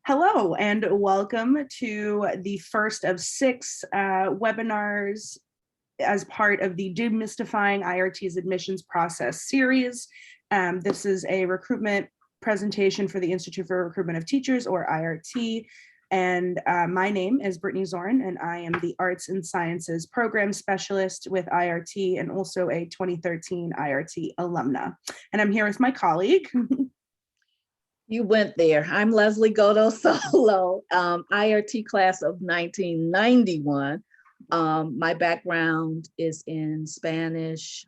Hello and welcome to the first of six webinars as part of the Demystifying IRTs Admissions Process series. This is a recruitment presentation for the Institute for Recruitment of Teachers, or IRT. And my name is Brittany Zorn, and I am the Arts and Sciences Program Specialist with IRT and also a 2013 IRT alumna. And I'm here with my colleague. You went there. I'm Leslie Godo Solo, IRT class of 1991. My background is in Spanish,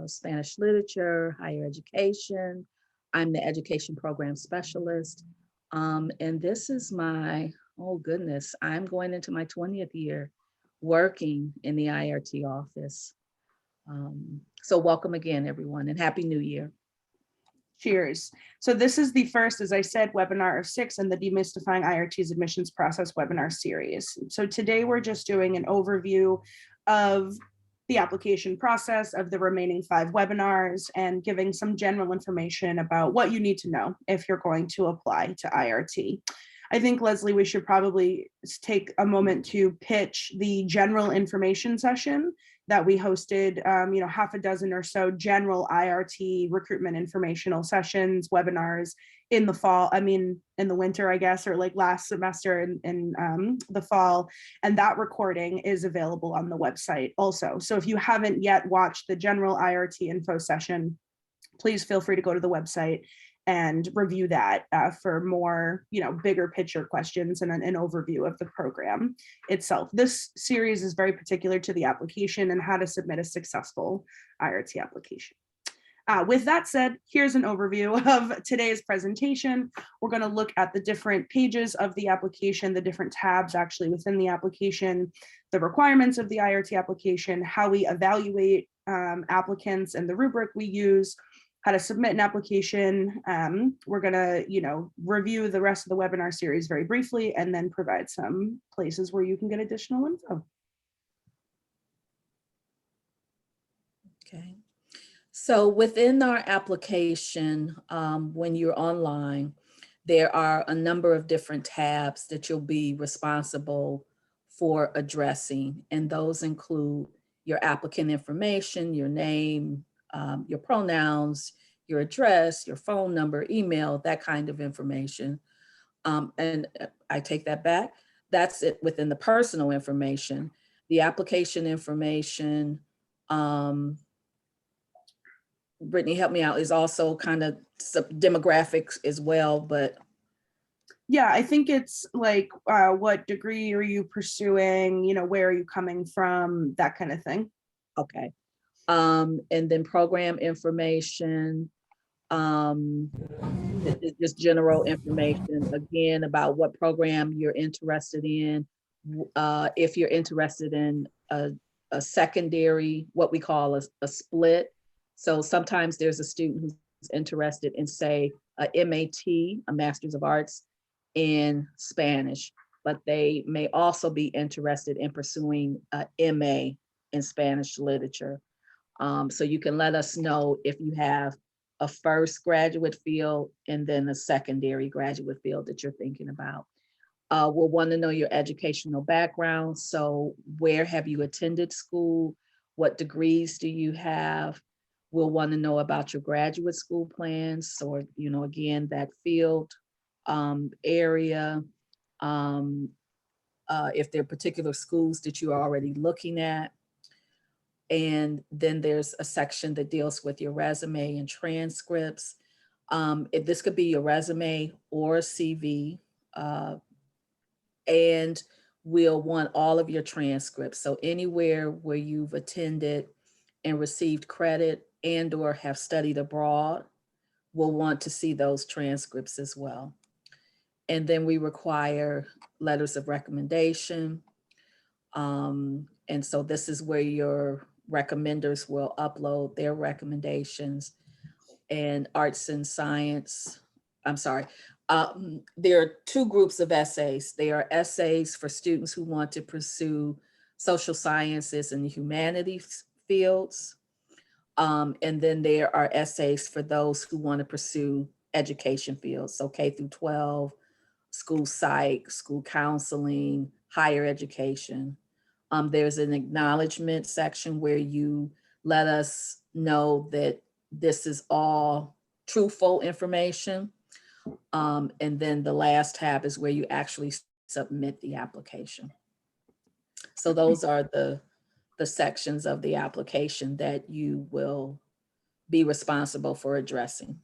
Spanish literature, higher education. I'm the education program specialist. And this is my, oh goodness, I'm going into my 20th year working in the IRT office. So welcome again, everyone, and Happy New Year. Cheers. So this is the first, as I said, webinar of six in the Demystifying IRTs Admissions Process webinar series. So today we're just doing an overview of the application process of the remaining 5 webinars and giving some general information about what you need to know if you're going to apply to IRT. I think, Leslie, we should probably take a moment to pitch the general information session that we hosted, half a dozen or so general IRT recruitment informational sessions, webinars in the fall, in the winter, I guess, or like last semester in the fall. And that recording is available on the website also. So if you haven't yet watched the general IRT info session, please feel free to go to the website and review that for more, bigger picture questions and an overview of the program itself. This series is very particular to the application and how to submit a successful IRT application. With that said, here's an overview of today's presentation. We're going to look at the different pages of the application, the different tabs actually within the application, the requirements of the IRT application, how we evaluate applicants and the rubric we use, how to submit an application. We're gonna, review the rest of the webinar series very briefly and then provide some places where you can get additional info. Okay. So within our application, when you're online, there are a number of different tabs that you'll be responsible for addressing. And those include your applicant information, your name, your pronouns, your address, your phone number, email, that kind of information. And I take that back. That's it within the personal information. The application information, Brittany, help me out, is also kind of some demographics as well, but. Yeah, I think it's like, what degree are you pursuing? Where are you coming from? That kind of thing. Okay. And then program information, just general information, again, about what program you're interested in. If you're interested in a secondary, what we call a split. So sometimes there's a student who's interested in, say, a MAT, a Master's of Arts in Spanish, but they may also be interested in pursuing a MA in Spanish literature. So you can let us know if you have a first graduate field and then a secondary graduate field that you're thinking about. We'll want to know your educational background. So where have you attended school? What degrees do you have? We'll want to know about your graduate school plans, or, again, that field area. If there are particular schools that you are already looking at. And then there's a section that deals with your resume and transcripts. If this could be your resume or a CV, and we'll want all of your transcripts. So anywhere where you've attended and received credit and or have studied abroad, we'll want to see those transcripts as well. And then we require letters of recommendation. And so this is where your recommenders will upload their recommendations. And arts and science, I'm sorry, there are 2 groups of essays. There are essays for students who want to pursue social sciences and humanities fields. And then there are essays for those who want to pursue education fields, so K through 12, school psych, school counseling, higher education. There's an acknowledgement section where you let us know that this is all truthful information. And then the last tab is where you actually submit the application. So those are the sections of the application that you will be responsible for addressing.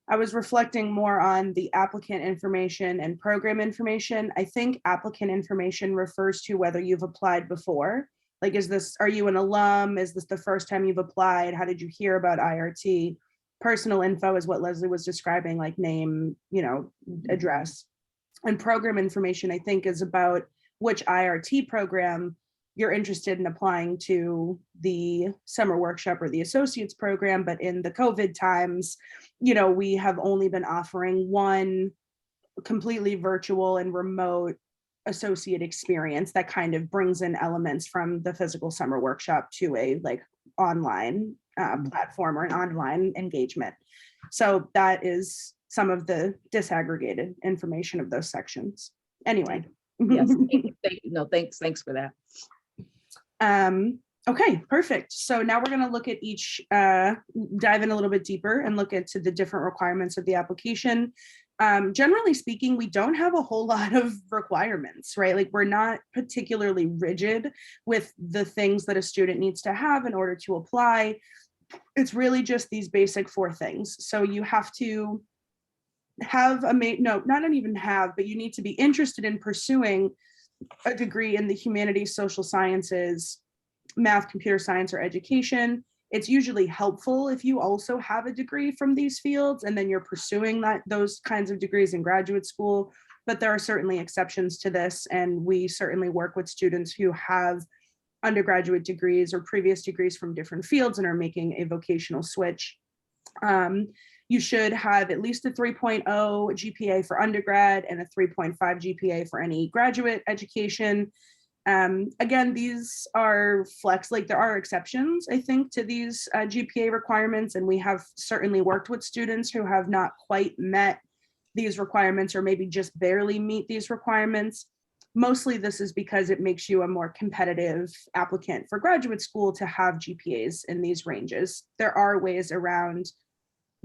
I was reflecting more on the applicant information and program information. I think applicant information refers to whether you've applied before. Like, are you an alum? Is this the first time you've applied? How did you hear about IRT? Personal info is what Leslie was describing, like name, address. And program information, I think, is about which IRT program you're interested in applying to, the summer workshop or the associates program. But in the COVID times, we have only been offering one completely virtual and remote associate experience that kind of brings in elements from the physical summer workshop to a online platform or an online engagement. So that is some of the disaggregated information of those sections. Anyway. Yes, thanks for that. Okay, perfect. So now we're going to look at each, dive in a little bit deeper and look into the different requirements of the application. Generally speaking, we don't have a whole lot of requirements, right? Like, we're not particularly rigid with the things that a student needs to have in order to apply. It's really just these basic 4 things. So you have to have but you need to be interested in pursuing a degree in the humanities, social sciences, math, computer science, or education. It's usually helpful if you also have a degree from these fields and then you're pursuing those kinds of degrees in graduate school. But there are certainly exceptions to this, and we certainly work with students who have undergraduate degrees or previous degrees from different fields and are making a vocational switch. You should have at least a 3.0 GPA for undergrad and a 3.5 GPA for any graduate education. Again, these are there are exceptions, I think, to these GPA requirements, and we have certainly worked with students who have not quite met these requirements or maybe just barely meet these requirements. Mostly this is because it makes you a more competitive applicant for graduate school to have GPAs in these ranges. There are ways around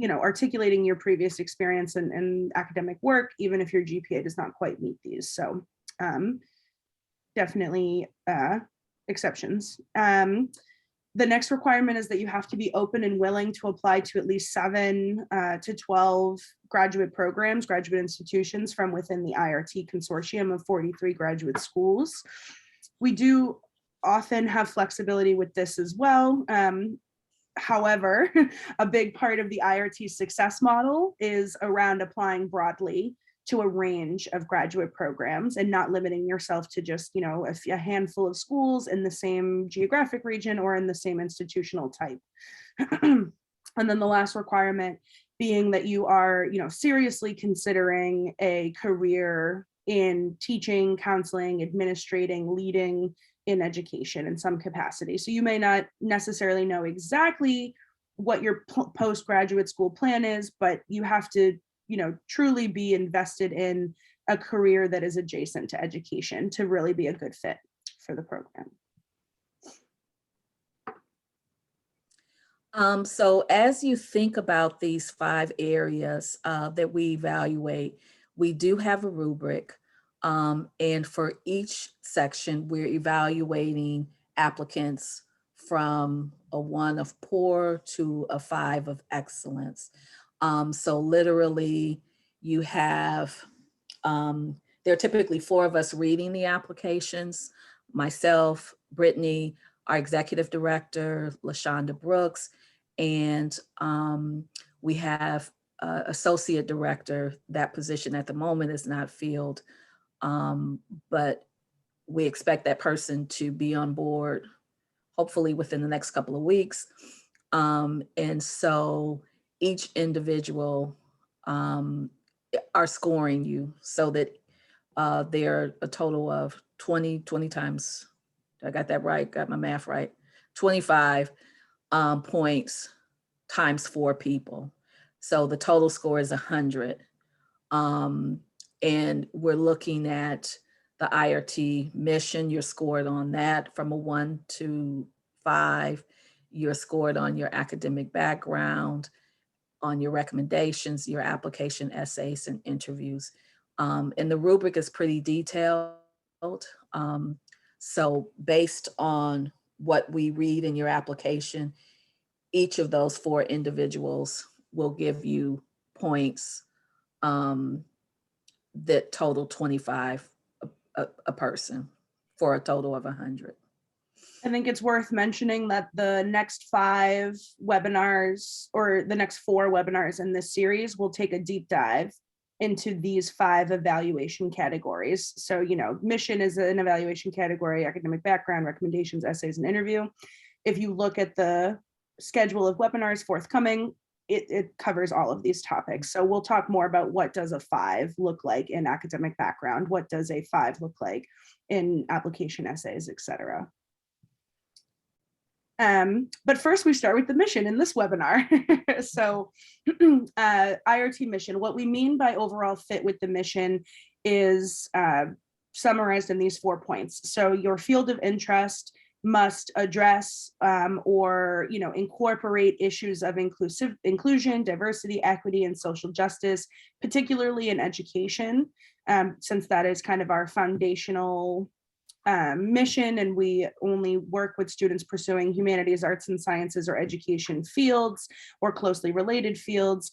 articulating your previous experience and academic work, even if your GPA does not quite meet these. So definitely exceptions. The next requirement is that you have to be open and willing to apply to at least 7 to 12 graduate programs, graduate institutions from within the IRT consortium of 43 graduate schools. We do often have flexibility with this as well. However, a big part of the IRT success model is around applying broadly to a range of graduate programs and not limiting yourself to just, a handful of schools in the same geographic region or in the same institutional type. And then the last requirement being that you are, seriously considering a career in teaching, counseling, administrating, leading in education in some capacity. So you may not necessarily know exactly what your postgraduate school plan is, but you have to, truly be invested in a career that is adjacent to education to really be a good fit for the program. So as you think about these 5 areas that we evaluate, we do have a rubric. And for each section, we're evaluating applicants from a 1 of poor to a 5 of excellence. So literally you have, there are typically 4 of us reading the applications, myself, Brittany, our executive director, LaShonda Brooks, and we have associate director. That position at the moment is not filled, but we expect that person to be on board hopefully within the next couple of weeks. And so each individual are scoring you so that they're a total of 20 times, I got that right, got my math right, 25 points times 4 people. So the total score is 100. And we're looking at the IRT Mission. You're scored on that from a 1 to 5. You're scored on your academic background, on your recommendations, your application essays and interviews. And the rubric is pretty detailed. So based on what we read in your application, each of those 4 individuals will give you points that total 25 a person for a total of 100. I think it's worth mentioning that the next 5 webinars, or the next 4 webinars in this series, will take a deep dive into these 5 evaluation categories. So, you know, mission is an evaluation category, academic background, recommendations, essays, and interview. If you look at the schedule of webinars forthcoming, it covers all of these topics. So we'll talk more about what does a 5 look like in academic background, what does a 5 look like in application essays, etc. But first we start with the mission in this webinar. So IRT mission, what we mean by overall fit with the mission is summarized in these 4 points. So your field of interest must address or, you know, incorporate issues of inclusion, diversity, equity, and social justice, particularly in education, since that is kind of our foundational mission, and we only work with students pursuing humanities, arts and sciences, or education fields, or closely related fields.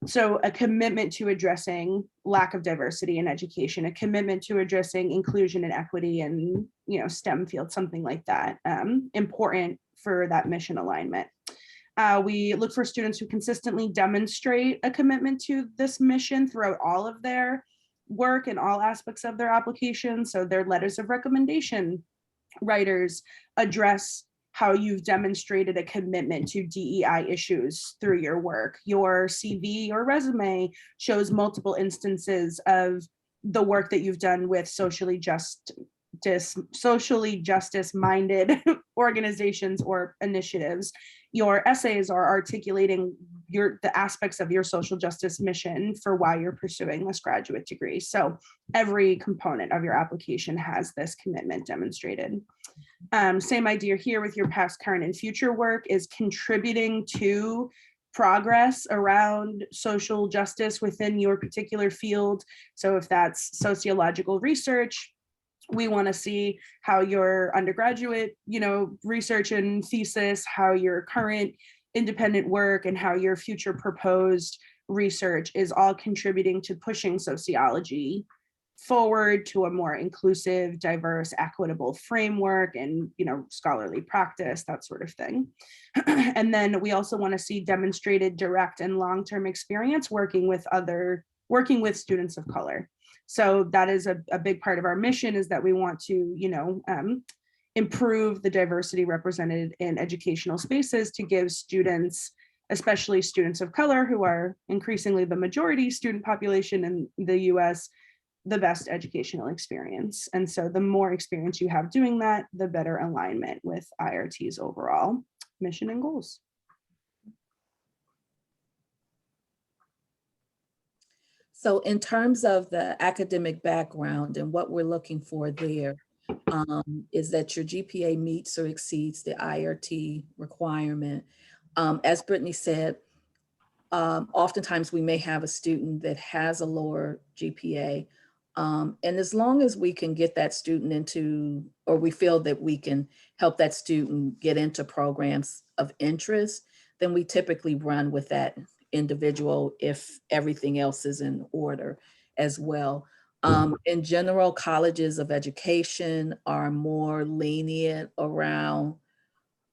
So a commitment to addressing lack of diversity in education, a commitment to addressing inclusion and equity in, you know, STEM fields, something like that, important for that mission alignment. We look for students who consistently demonstrate a commitment to this mission throughout all of their work in all aspects of their application. So their letters of recommendation writers address how you've demonstrated a commitment to DEI issues through your work. Your CV or resume shows multiple instances of the work that you've done with socially justice-minded organizations or initiatives. Your essays are articulating the aspects of your social justice mission for why you're pursuing this graduate degree. So every component of your application has this commitment demonstrated. Same idea here with your past, current, and future work is contributing to progress around social justice within your particular field. So if that's sociological research, we want to see how your undergraduate, you know, research and thesis, how your current independent work, and how your future proposed research is all contributing to pushing sociology forward to a more inclusive, diverse, equitable framework and, you know, scholarly practice, that sort of thing. And then we also want to see demonstrated direct and long-term experience working with students of color. So that is a big part of our mission, is that we want to, you know, improve the diversity represented in educational spaces to give students, especially students of color, who are increasingly the majority student population in the US, the best educational experience. And so the more experience you have doing that, the better alignment with IRT's overall mission and goals. So in terms of the academic background and what we're looking for there, is that your GPA meets or exceeds the IRT requirement. As Brittany said, oftentimes we may have a student that has a lower GPA. And as long as we can get that student into, or we feel that we can help that student get into programs of interest, then we typically run with that individual if everything else is in order as well. In general, colleges of education are more lenient around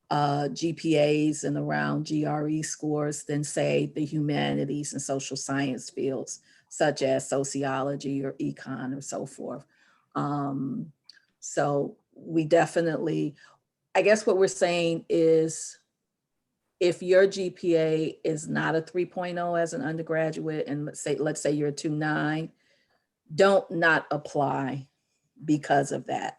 GPAs and around GRE scores than, say, the humanities and social science fields, such as sociology or econ or so forth. So we definitely, I guess what we're saying is, if your GPA is not a 3.0 as an undergraduate, and let's say you're a 2.9, don't not apply because of that.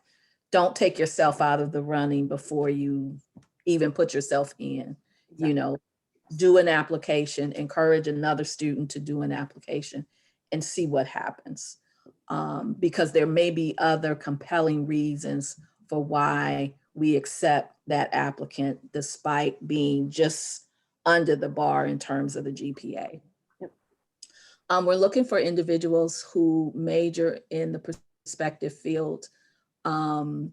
Don't take yourself out of the running before you even put yourself in. Exactly. You know, do an application, encourage another student to do an application, and see what happens. Because there may be other compelling reasons for why we accept that applicant despite being just under the bar in terms of the GPA. Yep. We're looking for individuals who major in the prospective field and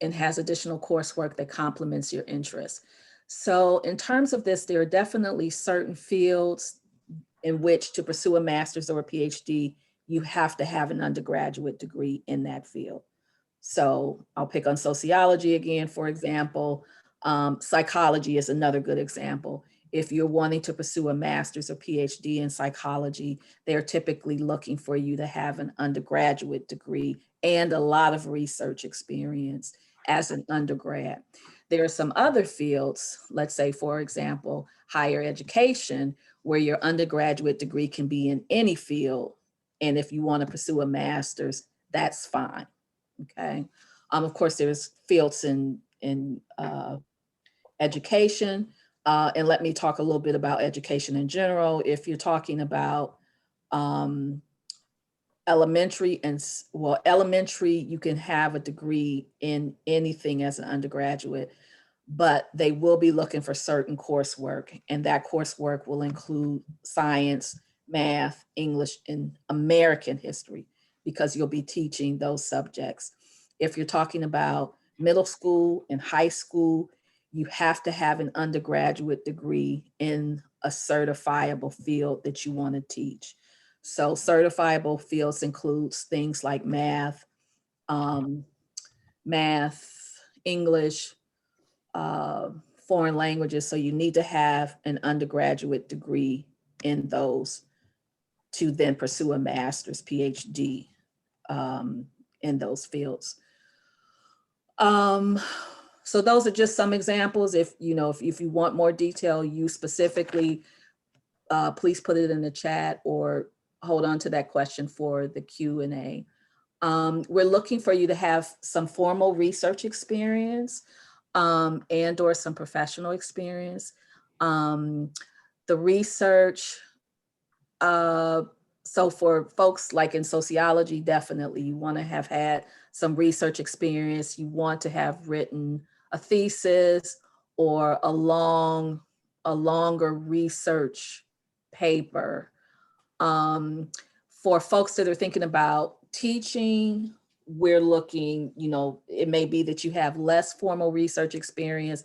has additional coursework that complements your interests. So in terms of this, there are definitely certain fields in which to pursue a master's or a PhD, you have to have an undergraduate degree in that field. So I'll pick on sociology again, for example. Psychology is another good example. If you're wanting to pursue a master's or PhD in psychology, they're typically looking for you to have an undergraduate degree and a lot of research experience as an undergrad. There are some other fields, let's say, for example, higher education, where your undergraduate degree can be in any field. And if you want to pursue a master's, that's fine. Okay. Of course, there's fields in education. And let me talk a little bit about education in general. If you're talking about elementary elementary, you can have a degree in anything as an undergraduate, but they will be looking for certain coursework, and that coursework will include science, math, English, and American history, because you'll be teaching those subjects. If you're talking about middle school and high school, you have to have an undergraduate degree in a certifiable field that you want to teach. So certifiable fields includes things like math, English, foreign languages. So you need to have an undergraduate degree in those to then pursue a master's, PhD in those fields. So those are just some examples. If you want more detail, you specifically, please put it in the chat or hold on to that question for the Q&A. We're looking for you to have some formal research experience and or some professional experience. The research, so for folks like in sociology, definitely you want to have had some research experience. You want to have written a thesis or a longer research paper. For folks that are thinking about teaching, we're looking, it may be that you have less formal research experience,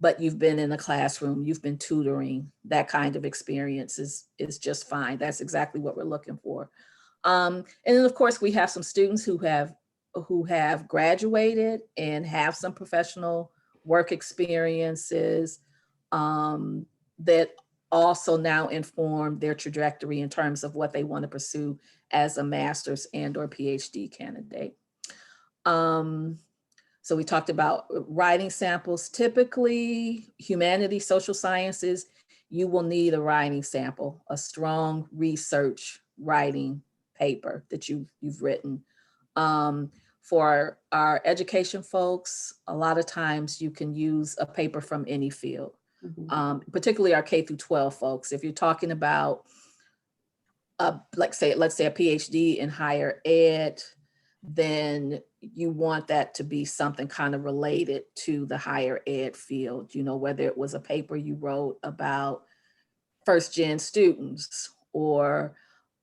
but you've been in a classroom, you've been tutoring. That kind of experience is just fine. That's exactly what we're looking for. And then of course we have some students who have graduated and have some professional work experiences that also now inform their trajectory in terms of what they want to pursue as a master's and or PhD candidate. So we talked about writing samples. Typically, humanities, social sciences, you will need a writing sample, a strong research writing paper that you've written. For our education folks, a lot of times you can use a paper from any field. Particularly our K through 12 folks. If you're talking about, let's say a PhD in higher ed, then you want that to be something kind of related to the higher ed field, whether it was a paper you wrote about first-gen students or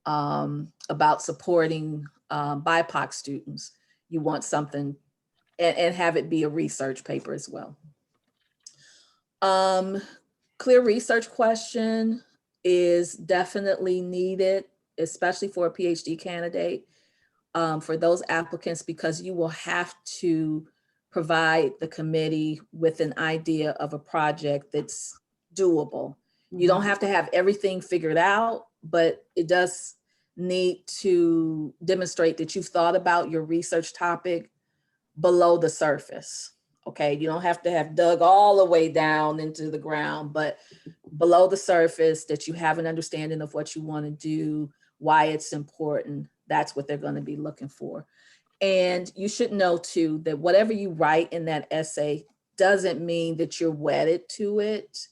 about supporting BIPOC students. You want something and have it be a research paper as well. Clear research question is definitely needed, especially for a PhD candidate, for those applicants, because you will have to provide the committee with an idea of a project that's doable. You don't have to have everything figured out, but it does need to demonstrate that you've thought about your research topic below the surface. Okay, you don't have to have dug all the way down into the ground, but below the surface, that you have an understanding of what you want to do, why it's important. That's what they're going to be looking for. And you should know too, that whatever you write in that essay doesn't mean that you're wedded to it.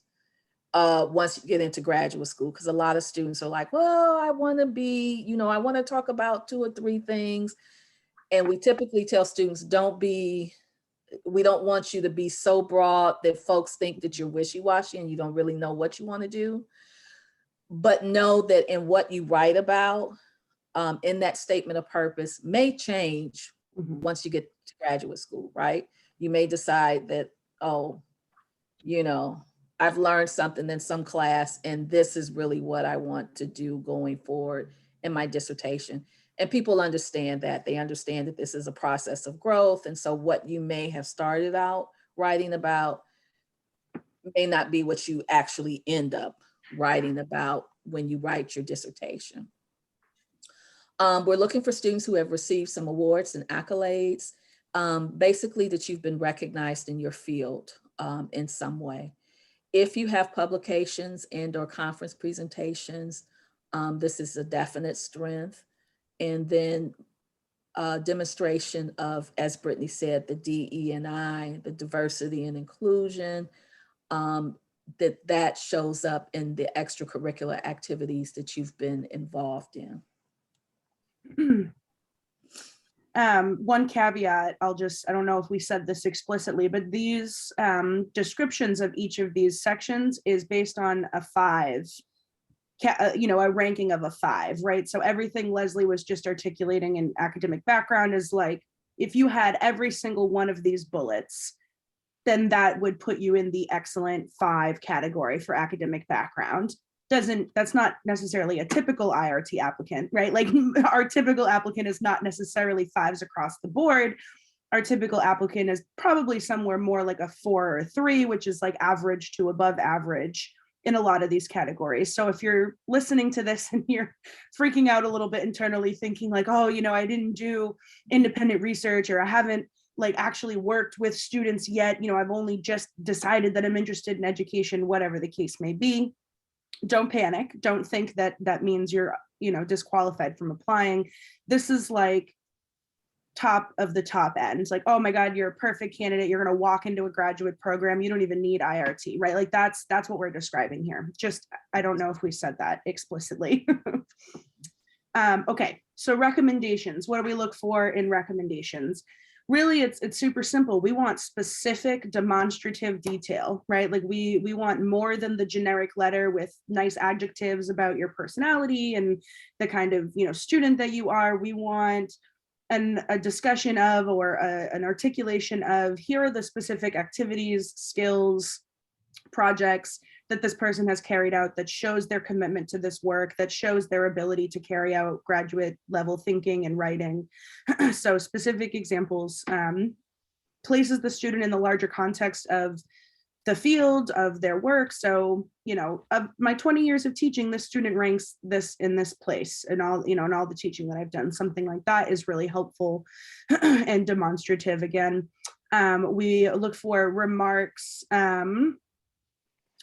once you get into graduate school, because a lot of students are like, well, I want to be, you know, I want to talk about 2 or 3 things. And we typically tell students, we don't want you to be so broad that folks think that you're wishy-washy and you don't really know what you want to do. But know that in what you write about, in that statement of purpose may change once you get to graduate school, right? You may decide that, oh, you know, I've learned something in some class and this is really what I want to do going forward in my dissertation. And people understand that. They understand that this is a process of growth. And so what you may have started out writing about may not be what you actually end up writing about when you write your dissertation. We're looking for students who have received some awards and accolades, basically that you've been recognized in your field in some way. If you have publications and or conference presentations, this is a definite strength. And then demonstration of, as Brittany said, the DE&I, the diversity and inclusion, that shows up in the extracurricular activities that you've been involved in. One caveat, I don't know if we said this explicitly, but these descriptions of each of these sections is based on a 5, a ranking of a 5, right? So everything Leslie was just articulating in academic background is like, if you had every single one of these bullets, then that would put you in the excellent 5 category for academic background. That's not necessarily a typical IRT applicant, right? Like our typical applicant is not necessarily 5s across the board. Our typical applicant is probably somewhere more like a 4 or 3, which is like average to above average in a lot of these categories. So if you're listening to this and you're freaking out a little bit internally thinking like, oh, I didn't do independent research, or I haven't like actually worked with students yet, I've only just decided that I'm interested in education, whatever the case may be, don't panic. Don't think that that means you're, disqualified from applying. This is like top of the top end. It's like, oh my God, you're a perfect candidate. You're going to walk into a graduate program. You don't even need IRT, right? Like that's what we're describing here. Just, I don't know if we said that explicitly. Okay, so recommendations. What do we look for in recommendations? Really, it's super simple. We want specific demonstrative detail, right? Like we want more than the generic letter with nice adjectives about your personality and the kind of student that you are. We want a discussion of, or an articulation of, here are the specific activities, skills, projects that this person has carried out that shows their commitment to this work, that shows their ability to carry out graduate level thinking and writing. So specific examples, places the student in the larger context of the field of their work. So, of my 20 years of teaching, this student ranks this in this place, and all, in all the teaching that I've done. Something like that is really helpful and demonstrative. Again, we look for remarks,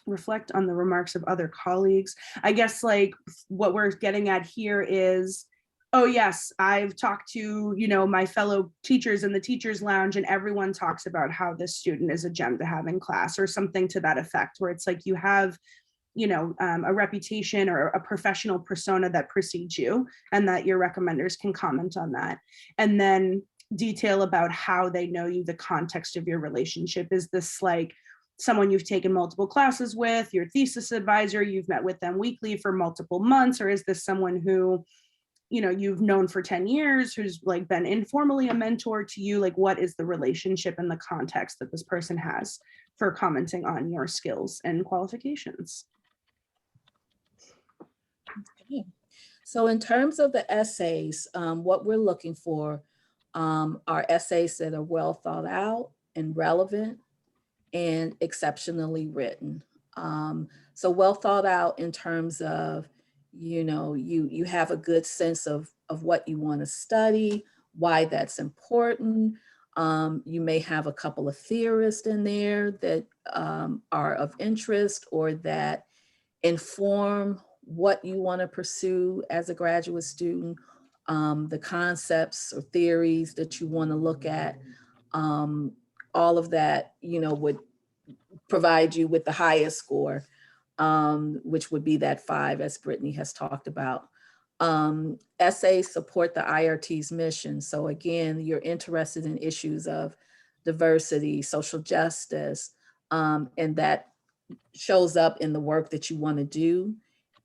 reflect on the remarks of other colleagues. I guess like what we're getting at here is, oh yes, I've talked to, my fellow teachers in the teachers lounge, and everyone talks about how this student is a gem to have in class, or something to that effect, where it's like you have, a reputation or a professional persona that precedes you, and that your recommenders can comment on that. And then detail about how they know you, the context of your relationship. Is this like someone you've taken multiple classes with, your thesis advisor, you've met with them weekly for multiple months, or is this someone who, you've known for 10 years, who's like been informally a mentor to you? Like, what is the relationship and the context that this person has for commenting on your skills and qualifications? Okay. So in terms of the essays, what we're looking for are essays that are well thought out and relevant and exceptionally written. So well thought out in terms of, you have a good sense of what you want to study, why that's important. You may have a couple of theorists in there that are of interest, or that inform what you want to pursue as a graduate student, the concepts or theories that you want to look at. All of that, would provide you with the highest score which would be that 5 as Brittany has talked about. Essays support the IRT's mission. So again, you're interested in issues of diversity, social justice, and that shows up in the work that you want to do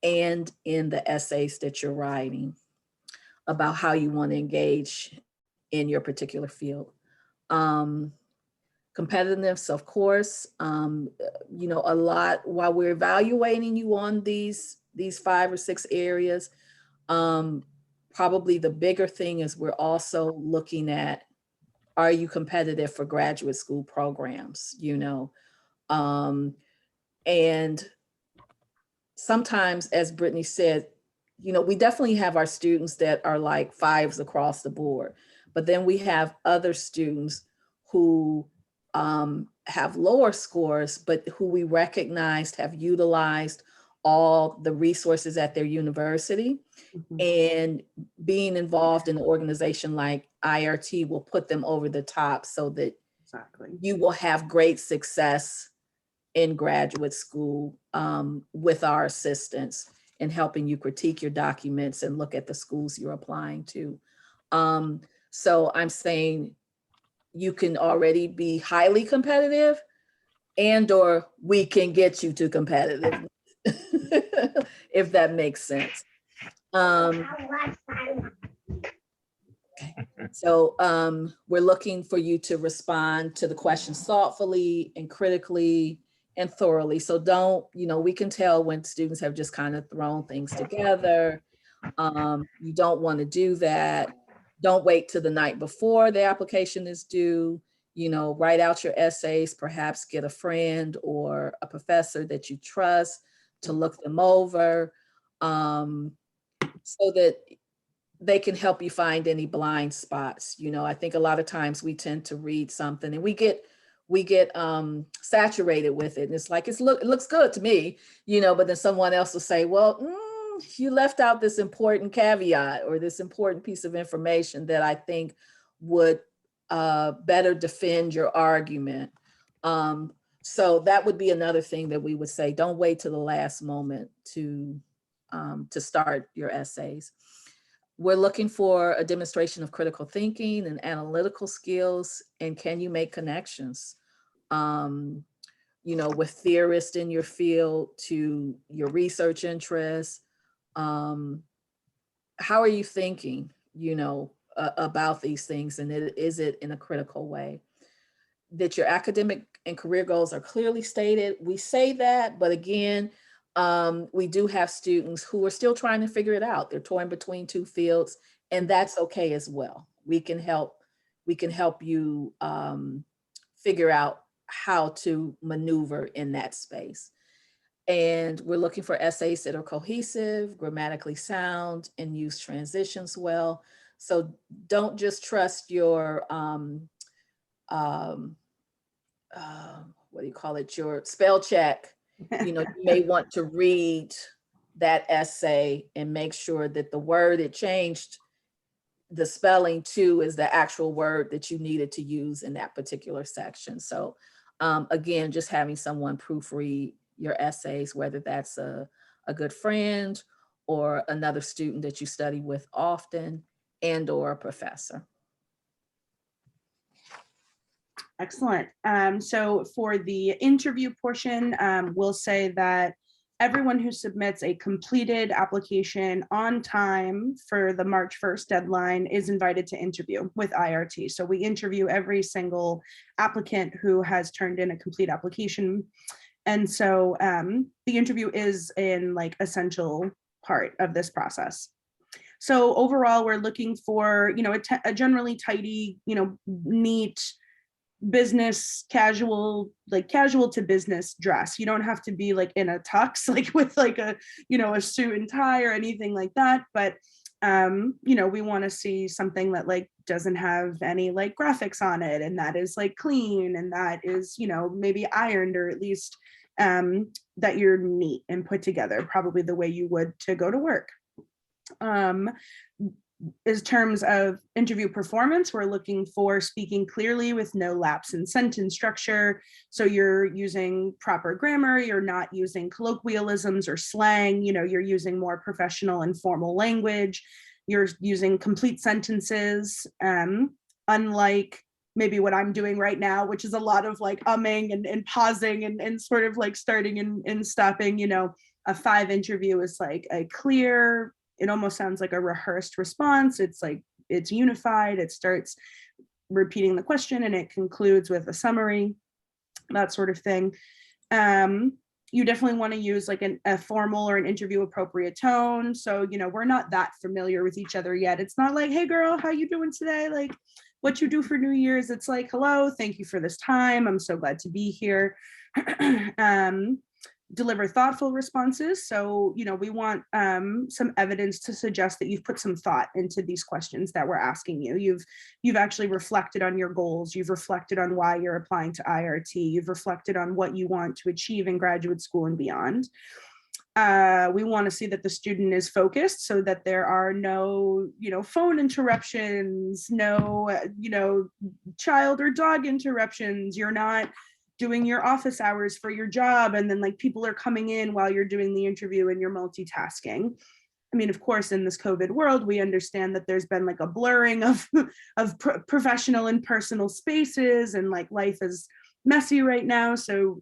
and in the essays that you're writing about how you want to engage in your particular field. Competitiveness, of course, you know, a lot while we're evaluating you on these 5 or 6 areas, probably the bigger thing is we're also looking at, are you competitive for graduate school programs, you know? And sometimes, as Brittany said, you know, we definitely have our students that are like 5s across the board, but then we have other students who have lower scores, but who we recognized have utilized all the resources at their university. And being involved in an organization like IRT will put them over the top so that you will have great success in graduate school with our assistance in helping you critique your documents and look at the schools you're applying to. So I'm saying you can already be highly competitive, and or we can get you to competitive, if that makes sense. So we're looking for you to respond to the questions thoughtfully and critically and thoroughly. So don't, you know, we can tell when students have just kind of thrown things together. You don't want to do that. Don't wait till the night before the application is due. You know, write out your essays, perhaps get a friend or a professor that you trust to look them over, so that they can help you find any blind spots. You know, I think a lot of times we tend to read something and we get saturated with it. And it's like, it looks good to me, you know, but then someone else will say, well, you left out this important caveat or this important piece of information that I think would better defend your argument. So that would be another thing that we would say, don't wait till the last moment to start your essays. We're looking for a demonstration of critical thinking and analytical skills, and can you make connections? You know, with theorists in your field to your research interests. How are you thinking, you know, about these things, and is it in a critical way? That your academic and career goals are clearly stated. We say that, but again, we do have students who are still trying to figure it out. They're torn between 2 fields, and that's okay as well. We can help you figure out how to maneuver in that space. And we're looking for essays that are cohesive, grammatically sound, and use transitions well. So don't just trust your what do you call it, your spell check. You know, you may want to read that essay and make sure that the word it changed the spelling to is the actual word that you needed to use in that particular section. So again, just having someone proofread your essays, whether that's a good friend or another student that you study with often, and or a professor. Excellent. So for the interview portion, we'll say that everyone who submits a completed application on time for the March 1st deadline is invited to interview with IRT. So we interview every single applicant who has turned in a complete application. And so the interview is an like essential part of this process. So overall, we're looking for, you know, a generally tidy, you know, neat, business casual, like casual to business dress. You don't have to be like in a tux, like with like a, you know, a suit and tie or anything like that. But, you know, we want to see something that like doesn't have any like graphics on it, and that is like clean, and that is, you know, maybe ironed, or at least that you're neat and put together, probably the way you would to go to work. In terms of interview performance, we're looking for speaking clearly with no lapse in sentence structure. So you're using proper grammar, you're not using colloquialisms or slang, you're using more professional and formal language, you're using complete sentences, unlike maybe what I'm doing right now, which is a lot of like umming and pausing and sort of like starting and stopping. A 5 interview is like a clear, it almost sounds like a rehearsed response. It's like, it's unified. It starts repeating the question and it concludes with a summary, that sort of thing. You definitely want to use like a formal or an interview appropriate tone. So, we're not that familiar with each other yet. It's not like, hey girl, how you doing today? Like what you do for New Year's. It's like, hello, thank you for this time. I'm so glad to be here. Deliver thoughtful responses. So, we want some evidence to suggest that you've put some thought into these questions that we're asking you. You've actually reflected on your goals. You've reflected on why you're applying to IRT. You've reflected on what you want to achieve in graduate school and beyond. We want to see that the student is focused so that there are no, phone interruptions, no, child or dog interruptions. You're not doing your office hours for your job and then like people are coming in while you're doing the interview and you're multitasking. I mean, of course, in this COVID world, we understand that there's been like a blurring of professional and personal spaces, and like life is messy right now. So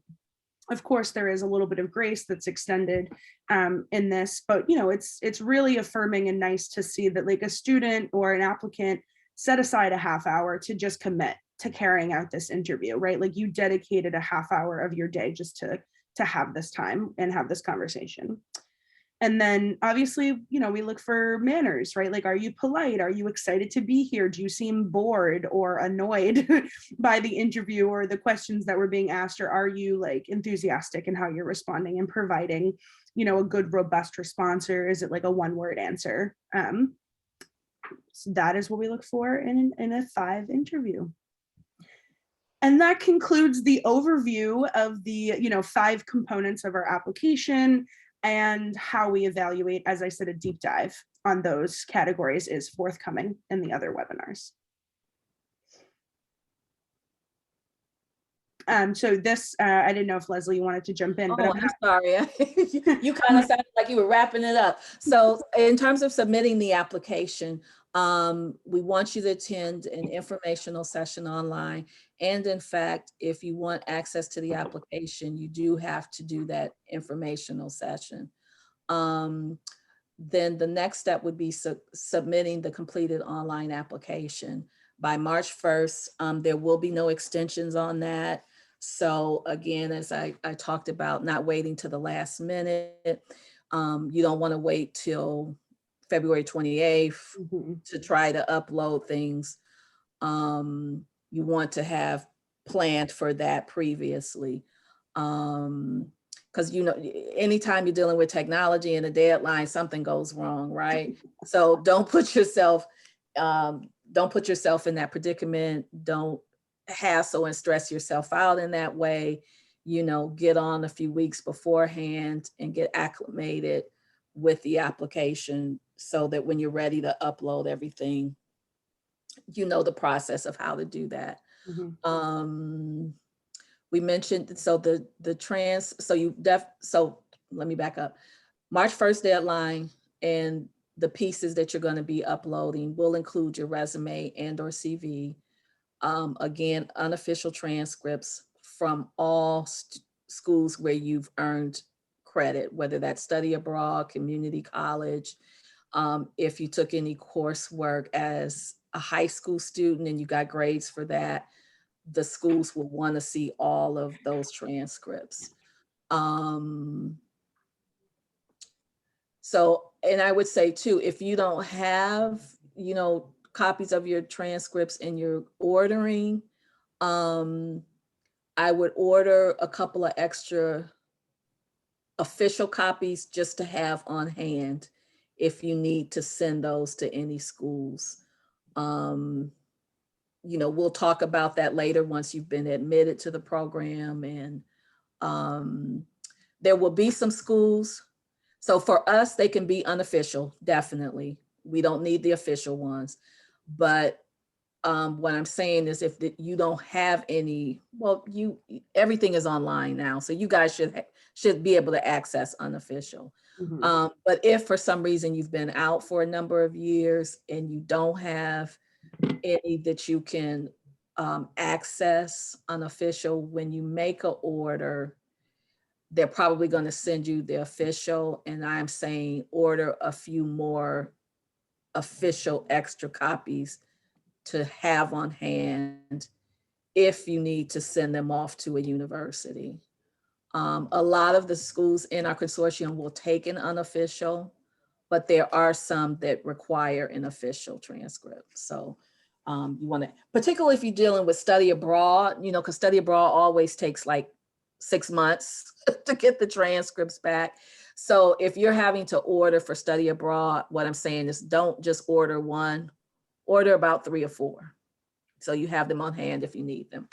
of course, there is a little bit of grace that's extended in this, but it's really affirming and nice to see that like a student or an applicant set aside a half hour to just commit to carrying out this interview, right? Like you dedicated a half hour of your day just to have this time and have this conversation. And then obviously, we look for manners, right? Like, are you polite? Are you excited to be here? Do you seem bored or annoyed by the interview or the questions that were being asked? Or are you like enthusiastic in how you're responding and providing, a good, robust response? Or is it like a one-word answer? So that is what we look for in a 5 interview. And that concludes the overview of the 5 components of our application and how we evaluate. As I said, a deep dive on those categories is forthcoming in the other webinars. So this, I didn't know if Leslie, you wanted to jump in. But I'm sorry. You kind of sounded like you were wrapping it up. So in terms of submitting the application, we want you to attend an informational session online. And in fact, if you want access to the application, you do have to do that informational session. Then the next step would be submitting the completed online application. By March 1st, there will be no extensions on that. So again, as I talked about, not waiting to the last minute. You don't want to wait till February 28th to try to upload things. You want to have planned for that previously. Because anytime you're dealing with technology and a deadline, something goes wrong, right? So don't put yourself in that predicament. Don't hassle and stress yourself out in that way. Get on a few weeks beforehand and get acclimated with the application so that when you're ready to upload everything, the process of how to do that. We mentioned, so let me back up. March 1st deadline, and the pieces that you're going to be uploading will include your resume and or CV. Again, unofficial transcripts from all schools where you've earned credit, whether that's study abroad, community college. If you took any coursework as a high school student and you got grades for that, the schools will want to see all of those transcripts. So, and I would say too, if you don't have, copies of your transcripts and you're ordering, I would order a couple of extra official copies just to have on hand if you need to send those to any schools. We'll talk about that later once you've been admitted to the program. And there will be some schools. So for us, they can be unofficial, definitely. we don't need the official ones. But what I'm saying is if you don't have any, well, everything is online now, so you guys should be able to access unofficial. Mhm. But if for some reason you've been out for a number of years and you don't have any that you can access unofficial, when you make an order, they're probably going to send you the official, and I'm saying order a few more official extra copies to have on hand if you need to send them off to a university. A lot of the schools in our consortium will take an unofficial, but there are some that require an official transcript. So you want to, particularly if you're dealing with study abroad, because study abroad always takes like 6 months to get the transcripts back. So if you're having to order for study abroad, what I'm saying is don't just order one, order about 3 or 4. So you have them on hand if you need them.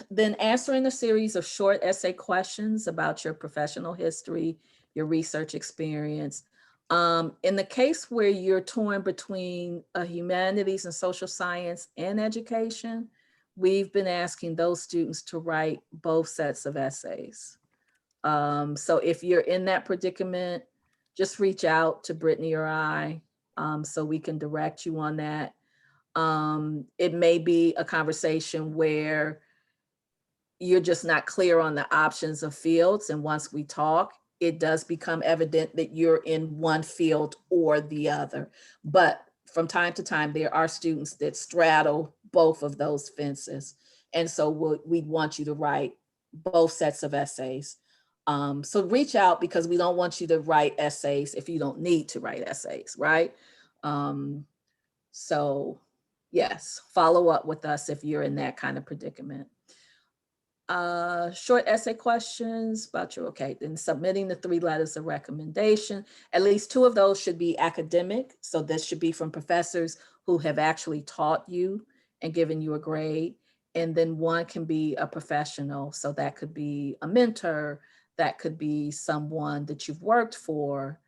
Then answering a series of short essay questions about your professional history, your research experience. In the case where you're torn between humanities and social science and education, we've been asking those students to write both sets of essays. So if you're in that predicament, just reach out to Brittany or I so we can direct you on that. It may be a conversation where you're just not clear on the options of fields. And once we talk, it does become evident that you're in one field or the other. But from time to time, there are students that straddle both of those fences. And so we want you to write both sets of essays. So reach out, because we don't want you to write essays if you don't need to write essays, right? So yes, follow up with us if you're in that kind of predicament. Short essay questions about your, okay, then submitting the 3 letters of recommendation. At least 2 of those should be academic. So this should be from professors who have actually taught you and given you a grade. And then 1 can be a professional. So that could be a mentor, that could be someone that you've worked for,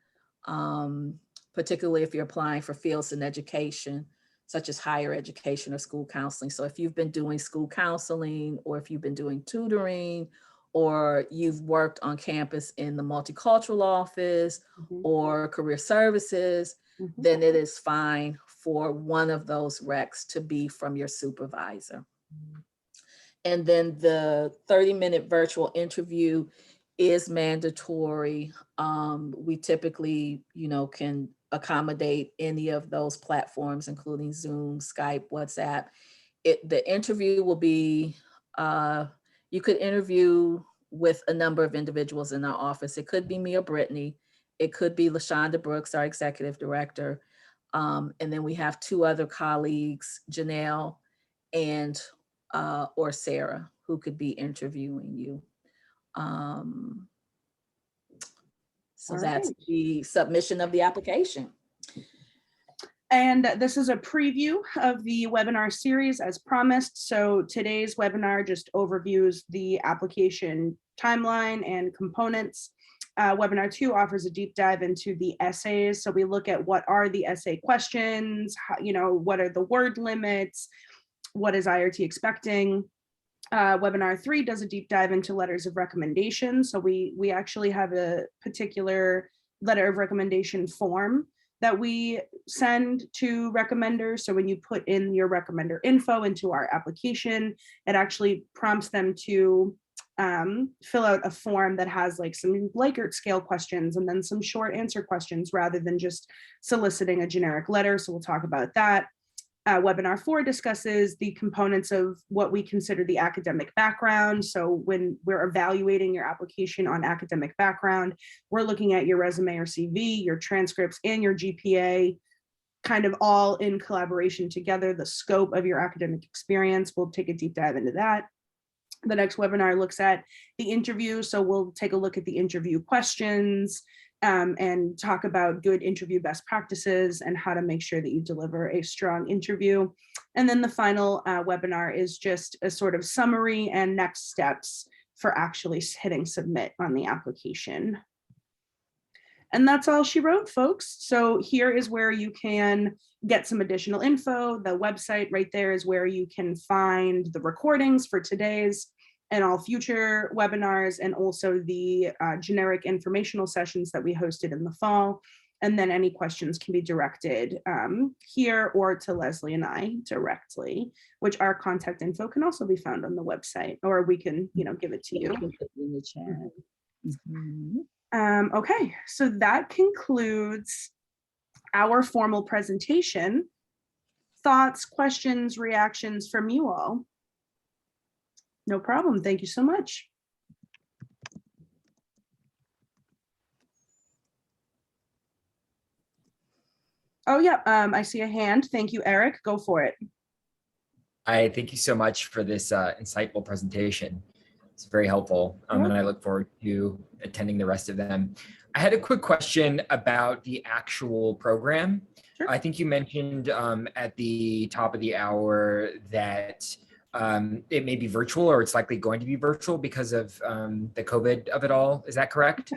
particularly if you're applying for fields in education, such as higher education or school counseling. So if you've been doing school counseling, or if you've been doing tutoring, or you've worked on campus in the multicultural office or career services, then it is fine for one of those recs to be from your supervisor. And then the 30-minute virtual interview is mandatory. We typically, can accommodate any of those platforms, including Zoom, Skype, WhatsApp. The interview will be, you could interview with a number of individuals in our office. It could be me or Brittany. It could be LaShonda Brooks, our executive director. And then we have 2 other colleagues, Janelle and or Sarah, who could be interviewing you. So that's the submission of the application. And this is a preview of the webinar series as promised. So today's webinar just overviews the application timeline and components. Webinar 2 offers a deep dive into the essays. So we look at what are the essay questions, what are the word limits, what is IRT expecting. Webinar 3 does a deep dive into letters of recommendation. So we actually have a particular letter of recommendation form that we send to recommenders. So when you put in your recommender info into our application, it actually prompts them to fill out a form that has like some Likert scale questions and then some short answer questions rather than just soliciting a generic letter. So we'll talk about that. Webinar 4 discusses the components of what we consider the academic background. So when we're evaluating your application on academic background, we're looking at your resume or CV, your transcripts, and your GPA, kind of all in collaboration together. The scope of your academic experience, we'll take a deep dive into that. The next webinar looks at the interview. So we'll take a look at the interview questions, and talk about good interview best practices and how to make sure that you deliver a strong interview. And then the final webinar is just a sort of summary and next steps for actually hitting submit on the application. And that's all she wrote, folks. So here is where you can get some additional info. The website right there is where you can find the recordings for today's and all future webinars, and also the generic informational sessions that we hosted in the fall. And then any questions can be directed here or to Leslie and I directly, which our contact info can also be found on the website, or we can, give it to you. We can put it in the chat. Okay, so that concludes our formal presentation. Thoughts, questions, reactions from you all? No problem. Thank you so much. Oh, yeah, I see a hand. Thank you, Eric. Go for it. I thank you so much for this insightful presentation. It's very helpful, and I look forward to attending the rest of them. I had a quick question about the actual program. Sure. I think you mentioned at the top of the hour that it may be virtual, or it's likely going to be virtual because of the COVID of it all. Is that correct?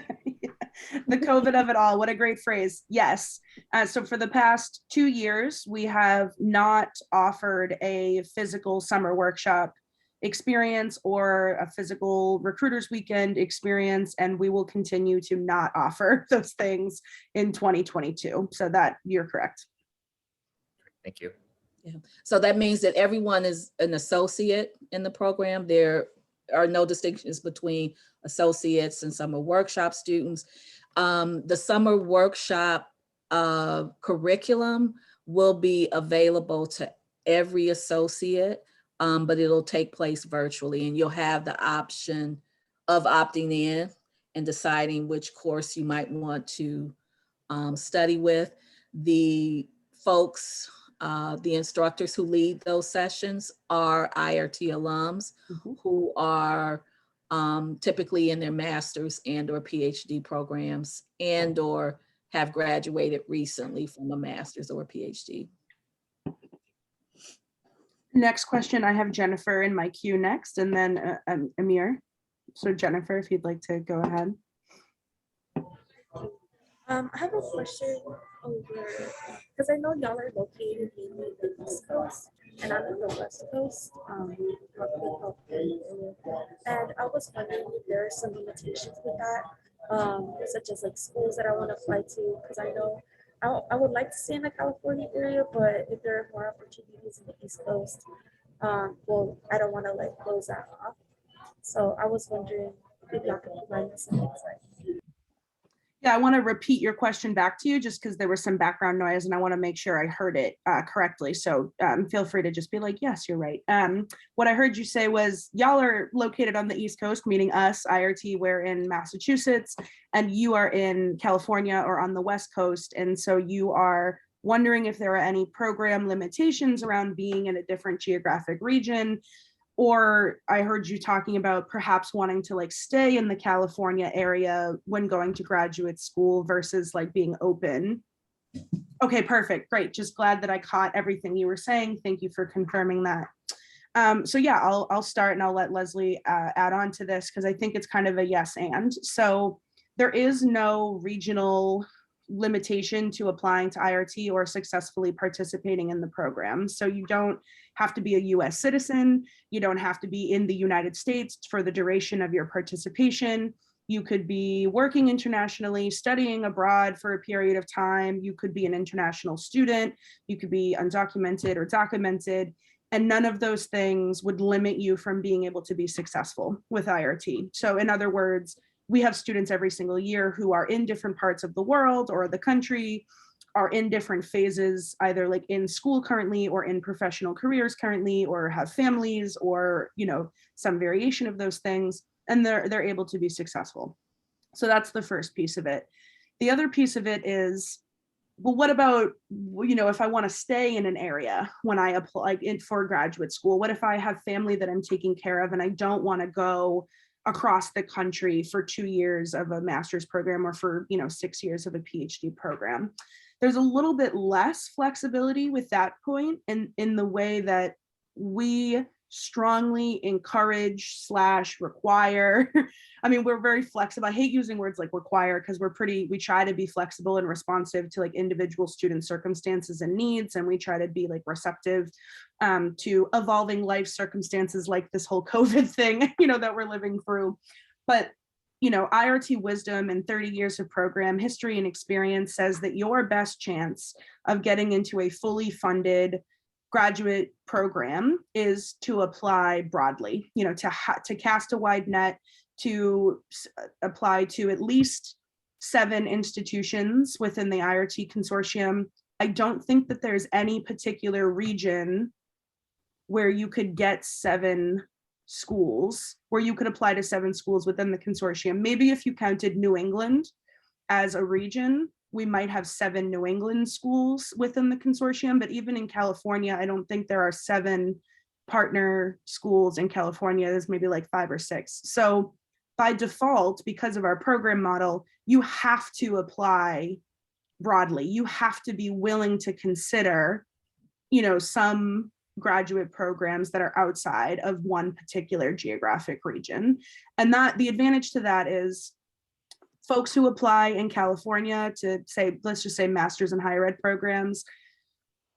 The COVID of it all. What a great phrase. Yes. So for the past 2 years, we have not offered a physical summer workshop experience or a physical recruiters weekend experience, and we will continue to not offer those things in 2022. So that you're correct. Thank you. Yeah. So that means that everyone is an associate in the program. There are no distinctions between associates and summer workshop students. The summer workshop curriculum will be available to every associate, but it'll take place virtually, and you'll have the option of opting in and deciding which course you might want to study with. The folks, the instructors who lead those sessions are IRT alums who are typically in their master's and or PhD programs and or have graduated recently from a master's or PhD. Next question, I have Jennifer in my queue next, and then Amir. So Jennifer, if you'd like to go ahead. I have a question over, because I know y'all are located mainly in the East Coast and I'm in the West Coast, and I was wondering if there are some limitations with that, such as like schools that I want to apply to, because I know I would like to stay in the California area, but if there are more opportunities in the East Coast, well, I don't want to like close that off. So I was wondering if y'all could provide me some insight. Yeah, I want to repeat your question back to you just because there was some background noise and I want to make sure I heard it correctly. So feel free to just be like, yes, you're right. What I heard you say was y'all are located on the East Coast, meaning us, IRT, we're in Massachusetts, and you are in California or on the West Coast. And so you are wondering if there are any program limitations around being in a different geographic region. Or I heard you talking about perhaps wanting to like stay in the California area when going to graduate school versus like being open. Okay, perfect, great. Just glad that I caught everything you were saying. Thank you for confirming that. So yeah, I'll start and I'll let Leslie add on to this because I think it's kind of a yes and. So there is no regional limitation to applying to IRT or successfully participating in the program. So you don't have to be a US citizen. You don't have to be in the United States for the duration of your participation. You could be working internationally, studying abroad for a period of time. You could be an international student. You could be undocumented or documented. And none of those things would limit you from being able to be successful with IRT. So in other words, we have students every single year who are in different parts of the world or the country, are in different phases, either like in school currently or in professional careers currently, or have families or, you know, some variation of those things, and they're able to be successful. So that's the first piece of it. The other piece of it is, well, what about, you know, if I want to stay in an area when I apply for graduate school? What if I have family that I'm taking care of and I don't want to go across the country for 2 years of a master's program or for, you know, 6 years of a PhD program? There's a little bit less flexibility with that point in the way that we strongly encourage / require. I mean, we're very flexible. I hate using words like require because we try to be flexible and responsive to like individual student circumstances and needs. And we try to be like receptive to evolving life circumstances like this whole COVID thing, that we're living through. But, IRT wisdom and 30 years of program history and experience says that your best chance of getting into a fully funded graduate program is to apply broadly, to cast a wide net, to apply to at least 7 institutions within the IRT consortium. I don't think that there's any particular region where you could get 7 schools, where you could apply to 7 schools within the consortium. Maybe if you counted New England as a region, we might have 7 New England schools within the consortium, but even in California, I don't think there are 7 partner schools in California. There's maybe like 5 or 6. So by default, because of our program model, you have to apply broadly. You have to be willing to consider, some graduate programs that are outside of one particular geographic region. And that the advantage to that is folks who apply in California to say, let's just say masters in higher ed programs,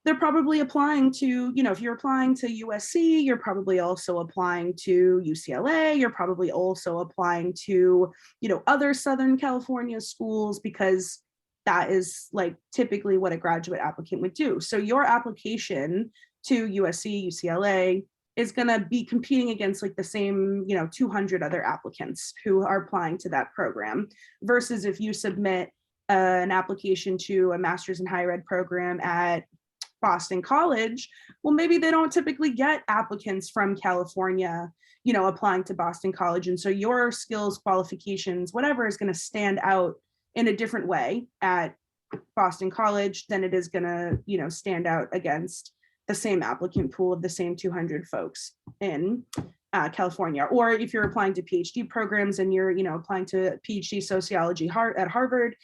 they're probably applying to, if you're applying to USC, you're probably also applying to UCLA, you're probably also applying to, other Southern California schools, because that is like typically what a graduate applicant would do. So your application to USC, UCLA is going to be competing against like the same, 200 other applicants who are applying to that program, versus if you submit an application to a master's in higher ed program at Boston College, well, maybe they don't typically get applicants from California, applying to Boston College. And so your skills, qualifications, whatever, is going to stand out in a different way at Boston College than it is going to, stand out against the same applicant pool of the same 200 folks in California. Or if you're applying to PhD programs and you're, applying to PhD sociology at Harvard,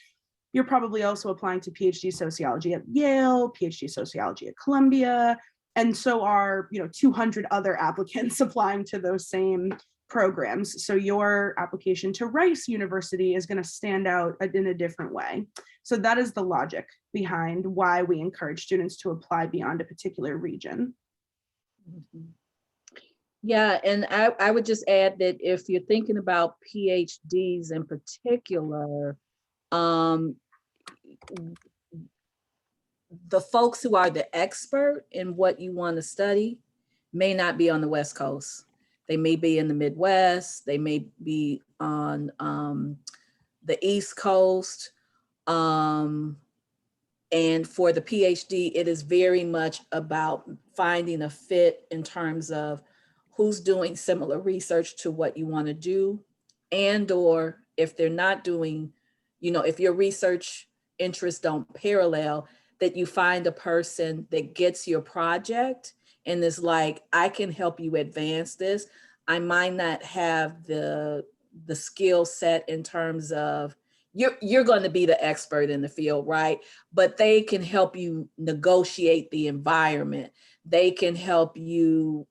you're probably also applying to PhD sociology at Yale, PhD sociology at Columbia, and so are 200 other applicants applying to those same programs. So your application to Rice University is going to stand out in a different way. So that is the logic behind why we encourage students to apply beyond a particular region. Yeah, and I would just add that if you're thinking about PhDs in particular, the folks who are the expert in what you want to study may not be on the West Coast. They may be in the Midwest. They may be on the East Coast. And for the PhD, it is very much about finding a fit in terms of who's doing similar research to what you want to do, and or if they're not doing, if your research interests don't parallel, that you find a person that gets your project and is like, I can help you advance this. I might not have the skill set in terms of, you're going to be the expert in the field, right? But they can help you negotiate the environment. They can help you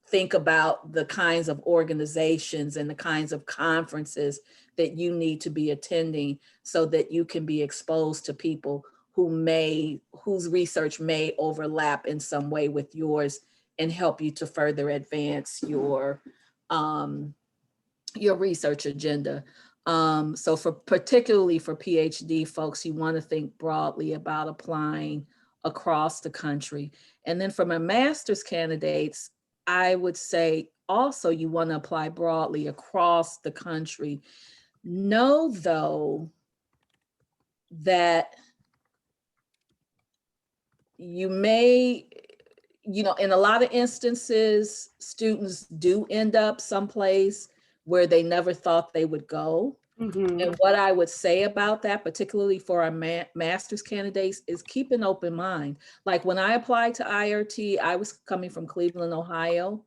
think about the kinds of organizations and the kinds of conferences that you need to be attending so that you can be exposed to people whose research may overlap in some way with yours and help you to further advance your research agenda. So particularly for PhD folks, you want to think broadly about applying across the country. And then for my master's candidates, I would say also you want to apply broadly across the country. Know though that you may, in a lot of instances, students do end up someplace where they never thought they would go. Mm-hmm. And what I would say about that, particularly for our master's candidates, is keep an open mind. Like when I applied to IRT, I was coming from Cleveland, Ohio,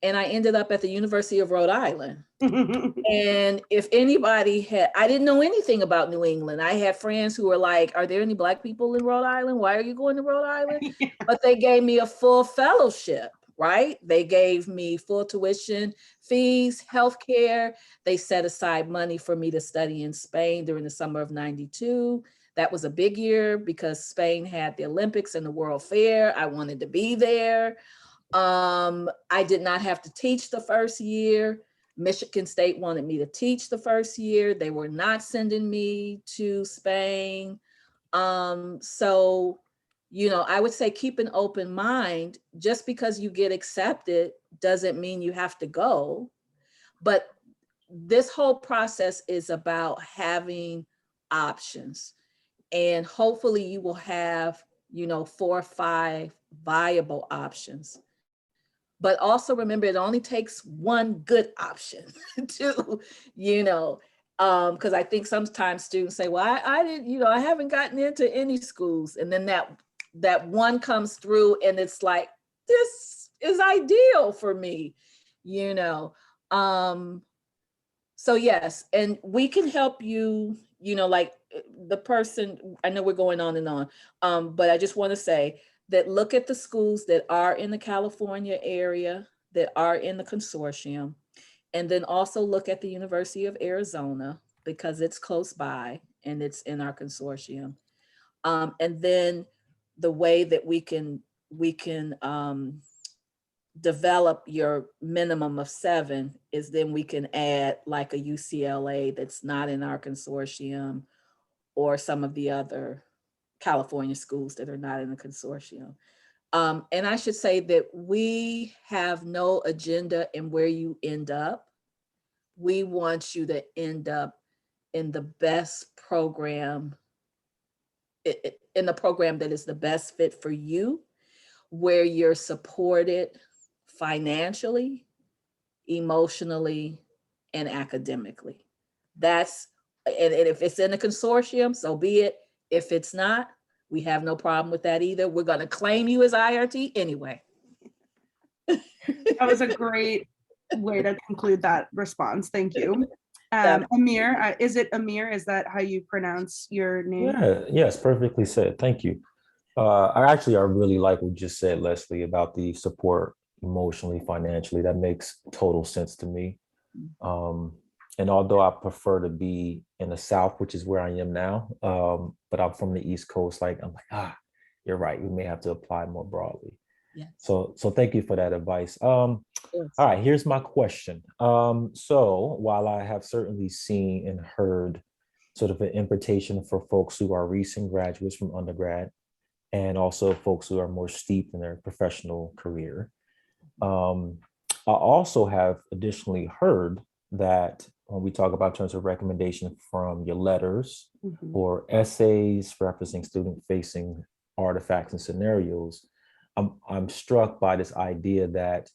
and I ended up at the University of Rhode Island. And if anybody I didn't know anything about New England. I had friends who were like, are there any Black people in Rhode Island? Why are you going to Rhode Island? Yeah. But they gave me a full fellowship, right? They gave me full tuition, fees, healthcare. They set aside money for me to study in Spain during the summer of '92. That was a big year because Spain had the Olympics and the World Fair. I wanted to be there. I did not have to teach the first year. Michigan State wanted me to teach the first year. They were not sending me to Spain. So, you know, I would say keep an open mind. Just because you get accepted doesn't mean you have to go. But this whole process is about having options. And hopefully you will have, you know, 4 or 5 viable options. But also remember, it only takes one good option to, you know, because I think sometimes students say, well, I didn't, you know, I haven't gotten into any schools. And then that one comes through and it's like, this is ideal for me, you know. So yes, and we can help you, you know, like the person, I know we're going on and on, but I just want to say that look at the schools that are in the California area, that are in the consortium, and then also look at the University of Arizona because it's close by and it's in our consortium. And then the way that we can develop your minimum of 7 is then we can add like a UCLA that's not in our consortium or some of the other California schools that are not in the consortium. And I should say that we have no agenda in where you end up. We want you to end up in the best program, in the program that is the best fit for you, where you're supported financially, emotionally, and academically. That's, and if it's in a consortium, so be it. If it's not, we have no problem with that either. We're going to claim you as IRT anyway. That was a great way to conclude that response. Thank you. Amir, is it Amir? Is that how you pronounce your name? Yeah, yes, perfectly said. Thank you. I really like what you just said, Leslie, about the support emotionally, financially. That makes total sense to me. And although I prefer to be in the South, which is where I am now, but I'm from the East Coast, I'm like, you're right. We may have to apply more broadly. Yes. So thank you for that advice. All right, here's my question. So while I have certainly seen and heard sort of an invitation for folks who are recent graduates from undergrad, and also folks who are more steeped in their professional career, I also have additionally heard that when we talk about terms of recommendation from your letters or essays referencing student-facing artifacts and scenarios, I'm struck by this idea that,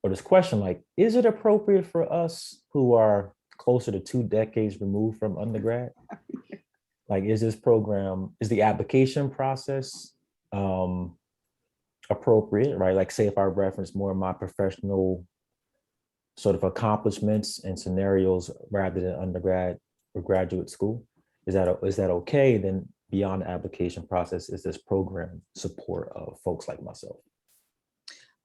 or this question, like, is it appropriate for us who are closer to 2 decades removed from undergrad? Like, is the application process appropriate, right? Like, say if I reference more of my professional sort of accomplishments and scenarios rather than undergrad or graduate school, is that okay? Then beyond the application process, is this program support of folks like myself?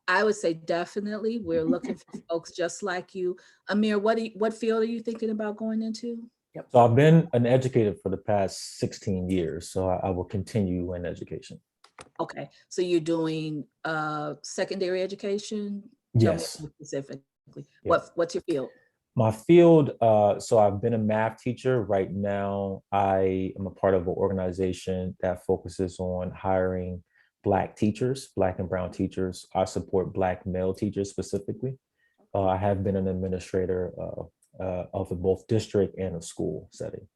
I would say definitely. We're looking for folks just like you. Amir, what field are you thinking about going into? Yep. So I've been an educator for the past 16 years, so I will continue in education. Okay, so you're doing secondary education? Yes. Tell me specifically. Yeah. What's your field? My field, so I've been a math teacher. Right now, I am a part of an organization that focuses on hiring Black teachers, Black and brown teachers. I support Black male teachers specifically. I have been an administrator of both district and a school setting.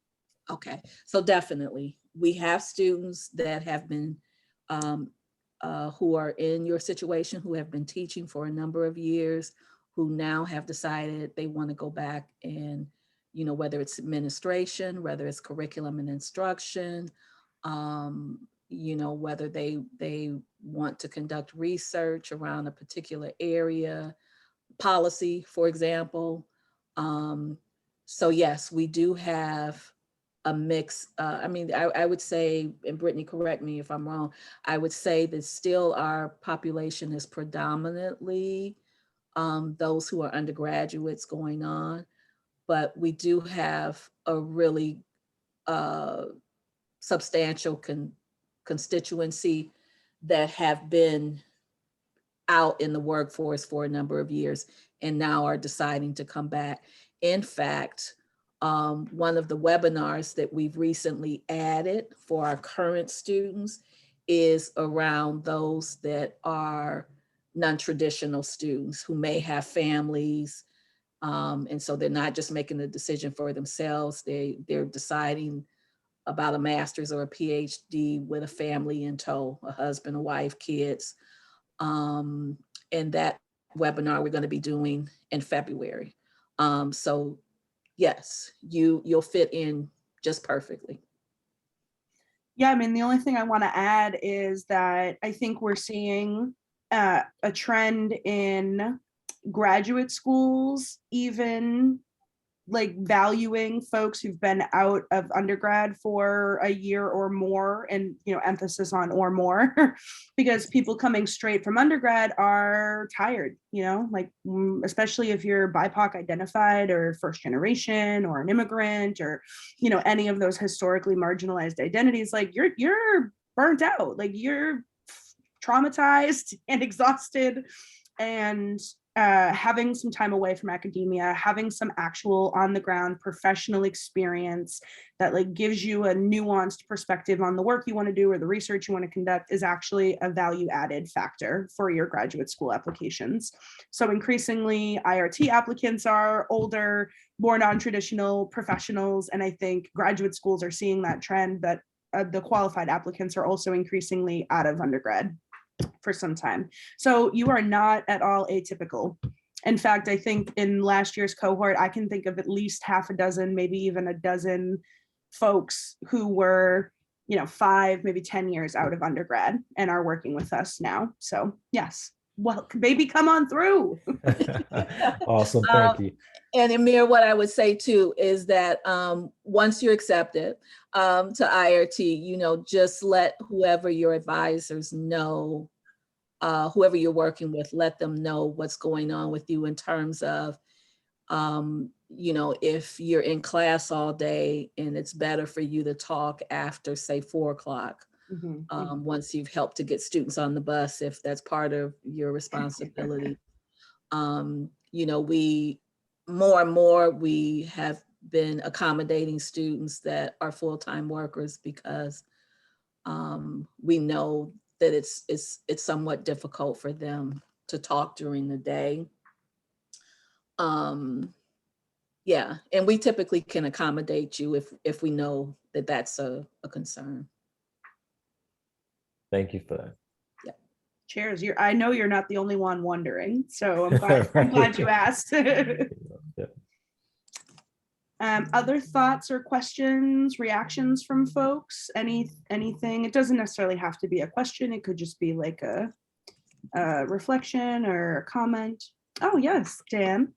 Okay, so definitely, we have students that have been, who are in your situation, who have been teaching for a number of years, who now have decided they want to go back and, you know, whether it's administration, whether it's curriculum and instruction, you know, whether they want to conduct research around a particular area, policy, for example. So yes, we do have a mix. I mean, I would say, and Brittany, correct me if I'm wrong, I would say that still our population is predominantly those who are undergraduates going on, but we do have a really substantial constituency that have been out in the workforce for a number of years and now are deciding to come back. In fact, one of the webinars that we've recently added for our current students is around those that are non-traditional students who may have families. And so they're not just making the decision for themselves, they're deciding about a master's or a PhD with a family in tow, a husband, a wife, kids. And that webinar we're going to be doing in February. So yes, you'll fit in just perfectly. Yeah, I mean, the only thing I want to add is that I think we're seeing a trend in graduate schools, even like valuing folks who've been out of undergrad for a year or more, and emphasis on or more, because people coming straight from undergrad are tired, like especially if you're BIPOC identified or first generation or an immigrant or any of those historically marginalized identities, like you're burnt out, like you're traumatized and exhausted, and having some time away from academia, having some actual on the ground professional experience that like gives you a nuanced perspective on the work you want to do or the research you want to conduct is actually a value added factor for your graduate school applications. So increasingly IRT applicants are older, more non-traditional professionals. And I think graduate schools are seeing that trend, that the qualified applicants are also increasingly out of undergrad for some time. So you are not at all atypical. In fact, I think in last year's cohort, I can think of at least half a dozen, maybe even a dozen folks who were, 5, maybe 10 years out of undergrad and are working with us now. So yes, well, baby, come on through. Awesome, thank you. And Amir, what I would say too is that once you're accepted to IRT, just let whoever your advisors know, whoever you're working with, let them know what's going on with you in terms of, if you're in class all day and it's better for you to talk after, say, 4 o'clock. Once you've helped to get students on the bus, if that's part of your responsibility. We more and more, we have been accommodating students that are full-time workers because we know that it's somewhat difficult for them to talk during the day. Yeah, and we typically can accommodate you if we know that that's a concern. Thank you for that. Cheers. I know you're not the only one wondering, so I'm glad you asked. Other thoughts or questions, reactions from folks? Anything? It doesn't necessarily have to be a question. It could just be like a reflection or a comment. Oh yes, Dan.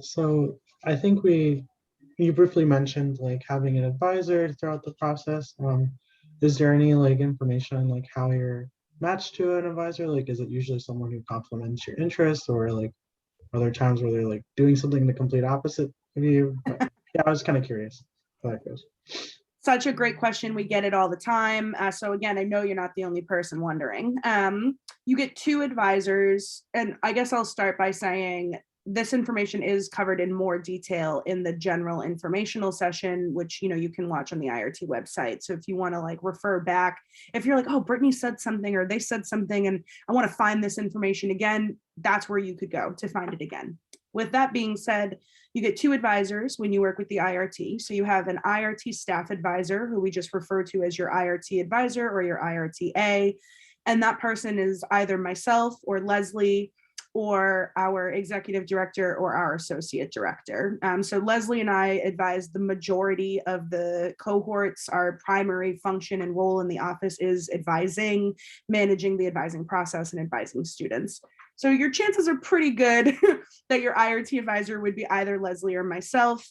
So I think you briefly mentioned like having an advisor throughout the process. Is there any like information on like how you're matched to an advisor? Like, is it usually someone who complements your interests, or like are there times where they're like doing something the complete opposite of you? But, yeah, I was kind of curious how that goes. Such a great question. We get it all the time. So again, I know you're not the only person wondering. You get 2 advisors, and I guess I'll start by saying this information is covered in more detail in the general informational session, which you can watch on the IRT website. So if you want to like refer back, if you're like, oh, Brittany said something or they said something and I want to find this information again, that's where you could go to find it again. With that being said, you get 2 advisors when you work with the IRT. So you have an IRT staff advisor, who we just refer to as your IRT advisor or your IRTA. And that person is either myself or Leslie or our executive director or our associate director. So Leslie and I advise the majority of the cohorts. Our primary function and role in the office is advising, managing the advising process, and advising students. So your chances are pretty good that your IRT advisor would be either Leslie or myself.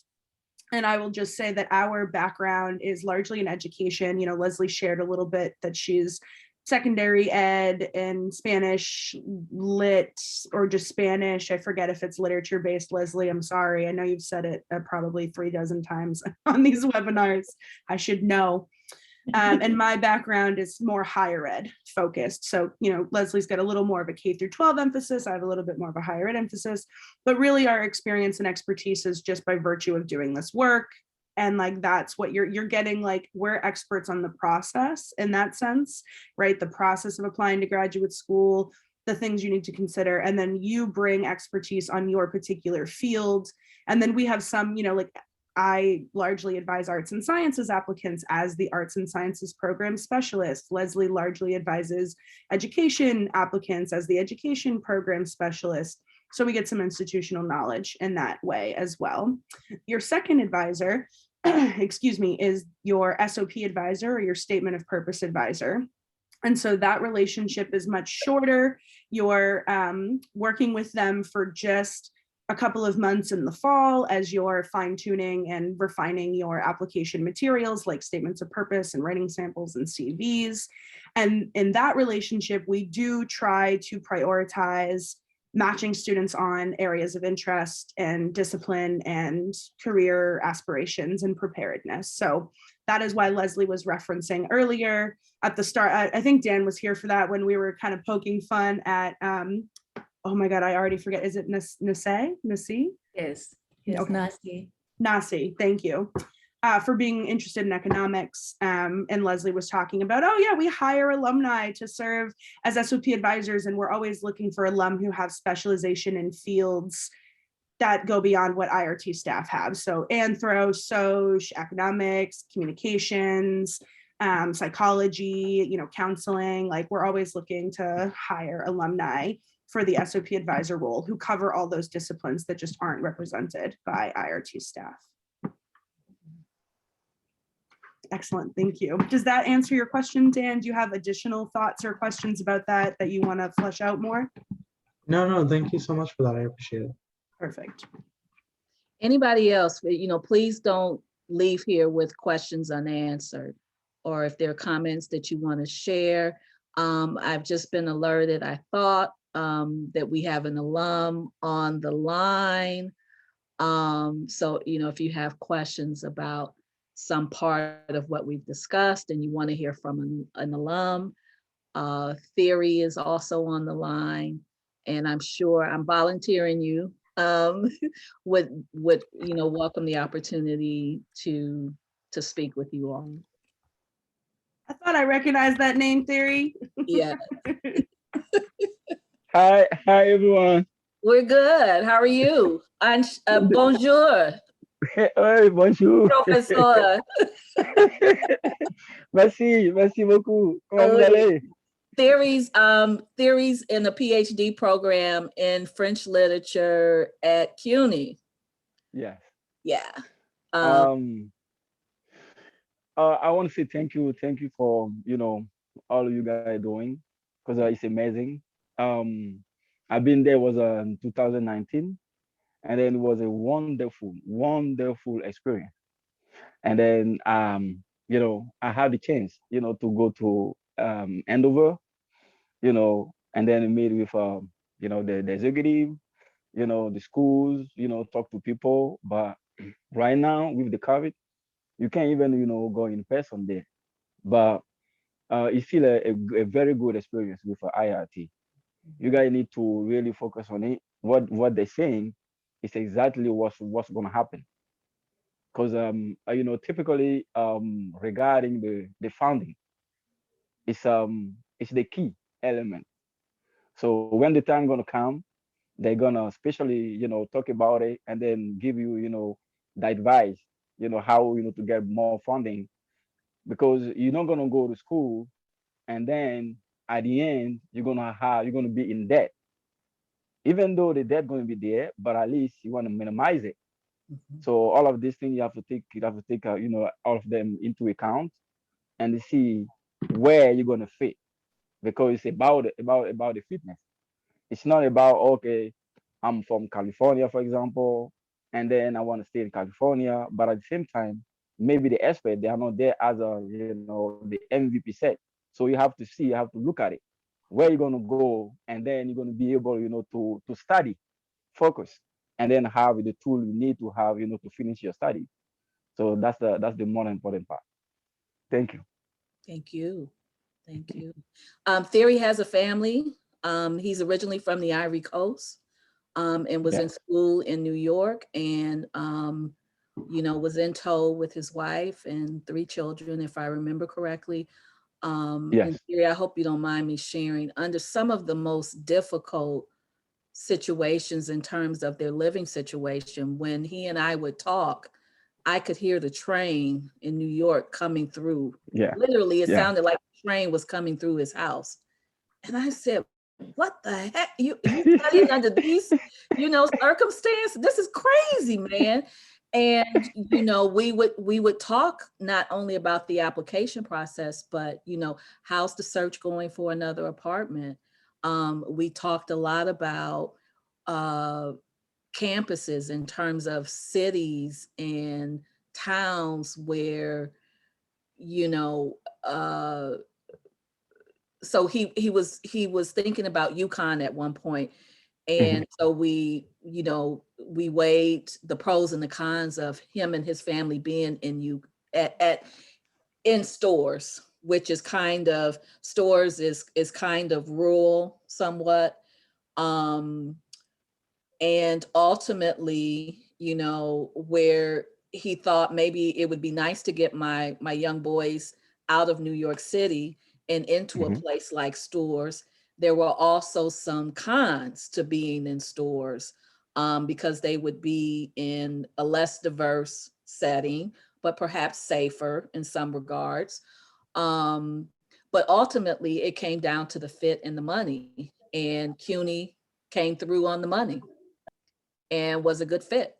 And I will just say that our background is largely in education. You know, Leslie shared a little bit that she's secondary ed and Spanish lit, or just Spanish. I forget if it's literature based. Leslie, I'm sorry. I know you've said it probably 3 dozen times on these webinars. I should know. And my background is more higher ed focused. So, you know, Leslie's got a little more of a K through 12 emphasis. I have a little bit more of a higher ed emphasis, but really our experience and expertise is just by virtue of doing this work. And like, that's what you're getting, like, we're experts on the process in that sense, right? The process of applying to graduate school, the things you need to consider, and then you bring expertise on your particular field. And then we have some, you know, like, I largely advise arts and sciences applicants as the arts and sciences program specialist. Leslie largely advises education applicants as the education program specialist. So we get some institutional knowledge in that way as well. Your second advisor, excuse me, is your SOP advisor or your statement of purpose advisor. And so that relationship is much shorter. You're working with them for just a couple of months in the fall as you're fine tuning and refining your application materials like statements of purpose and writing samples and CVs. And in that relationship, we do try to prioritize matching students on areas of interest and discipline and career aspirations and preparedness. So that is why Leslie was referencing earlier at the start. I think Dan was here for that when we were kind of poking fun at, oh my God, I already forget. Is it Nasi? Yes. Okay. Nasi. Nasi, thank you. For being interested in economics. And Leslie was talking about, oh yeah, we hire alumni to serve as SOP advisors, and we're always looking for alum who have specialization in fields that go beyond what IRT staff have. So anthro, soc, economics, communications, psychology, you know, counseling, like we're always looking to hire alumni for the SOP advisor role who cover all those disciplines that just aren't represented by IRT staff. Excellent, thank you. Does that answer your question, Dan? Do you have additional thoughts or questions about that you want to flesh out more? No, thank you so much for that. I appreciate it. Perfect. Anybody else, you know, please don't leave here with questions unanswered, or if there are comments that you want to share. I've just been alerted, I thought, that we have an alum on the line. So, you know, if you have questions about some part of what we've discussed and you want to hear from an alum, Theory is also on the line, and I'm sure I'm volunteering you would you know, welcome the opportunity to speak with you all. I thought I recognized that name, Theory. Yeah. Hi everyone. We're good. How are you? Bonjour. Hey, bonjour. Professor. Merci beaucoup. Comment vous allez? Theories in a PhD program in French literature at CUNY. Yes. Yeah. I want to say thank you for, you know, all of you guys are doing, because it's amazing. I've been there, was in 2019, and then it was a wonderful experience. And then you know, I had the chance, you know, to go to Andover, you know, and then meet with you know, the executive, you know, the schools, you know, talk to people. But right now with the COVID, you can't even, you know, go in person there. But it's still a very good experience with IRT. You guys need to really focus on it. What they're saying is exactly what's going to happen. Because you know, typically regarding the funding, it's the key element. So when the time gonna come, they're gonna especially, you know, talk about it and then give you, you know, the advice, you know, how, you know, to get more funding, because you're not gonna go to school and then at the end you're gonna be in debt. Even though the debt gonna be there, but at least you want to minimize it. Mhm. So all of these things you have to take you know, all of them into account and see where you're gonna fit, because it's about the fitness. It's not about, okay, I'm from California, for example, and then I want to stay in California, but at the same time, maybe the expert, they are not there as a, the MVP set. So you have to see, you have to look at it, where you're going to go, and then you're going to be able, to study, focus, and then have the tool you need to have, to finish your study. So that's the more important part. Thank you. Thank you. Thank you. Theory has a family. He's originally from the Ivory Coast, and was in school in New York, and was in tow with his wife and 3 children, if I remember correctly. And Yes. Theory, I hope you don't mind me sharing, under some of the most difficult situations in terms of their living situation, when he and I would talk, I could hear the train in New York coming through. Yeah. Literally, it Yeah. sounded like the train was coming through his house. And I said, what the heck? You studying under these, circumstances? This is crazy, man. And, we would talk not only about the application process, but, how's the search going for another apartment? We talked a lot about campuses in terms of cities and towns where, so he was thinking about UConn at one point. And so we weighed the pros and the cons of him and his family being in Stores, which is kind of, Stores is kind of rural somewhat. And ultimately, where he thought maybe it would be nice to get my young boys out of New York City and into a place like Stores. There were also some cons to being in Stores, because they would be in a less diverse setting, but perhaps safer in some regards. But ultimately, it came down to the fit and the money. And CUNY came through on the money and was a good fit.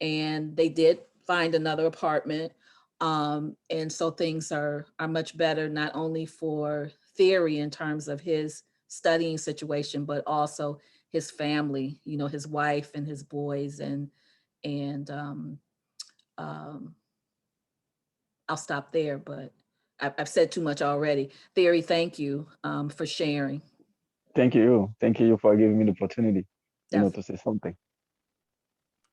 And they did find another apartment. And so things are much better, not only for Theory in terms of his studying situation, but also his family, his wife and his boys. And I'll stop there, but I've said too much already. Theory, thank you for sharing. Thank you. Thank you for giving me the opportunity, Definitely. to say something.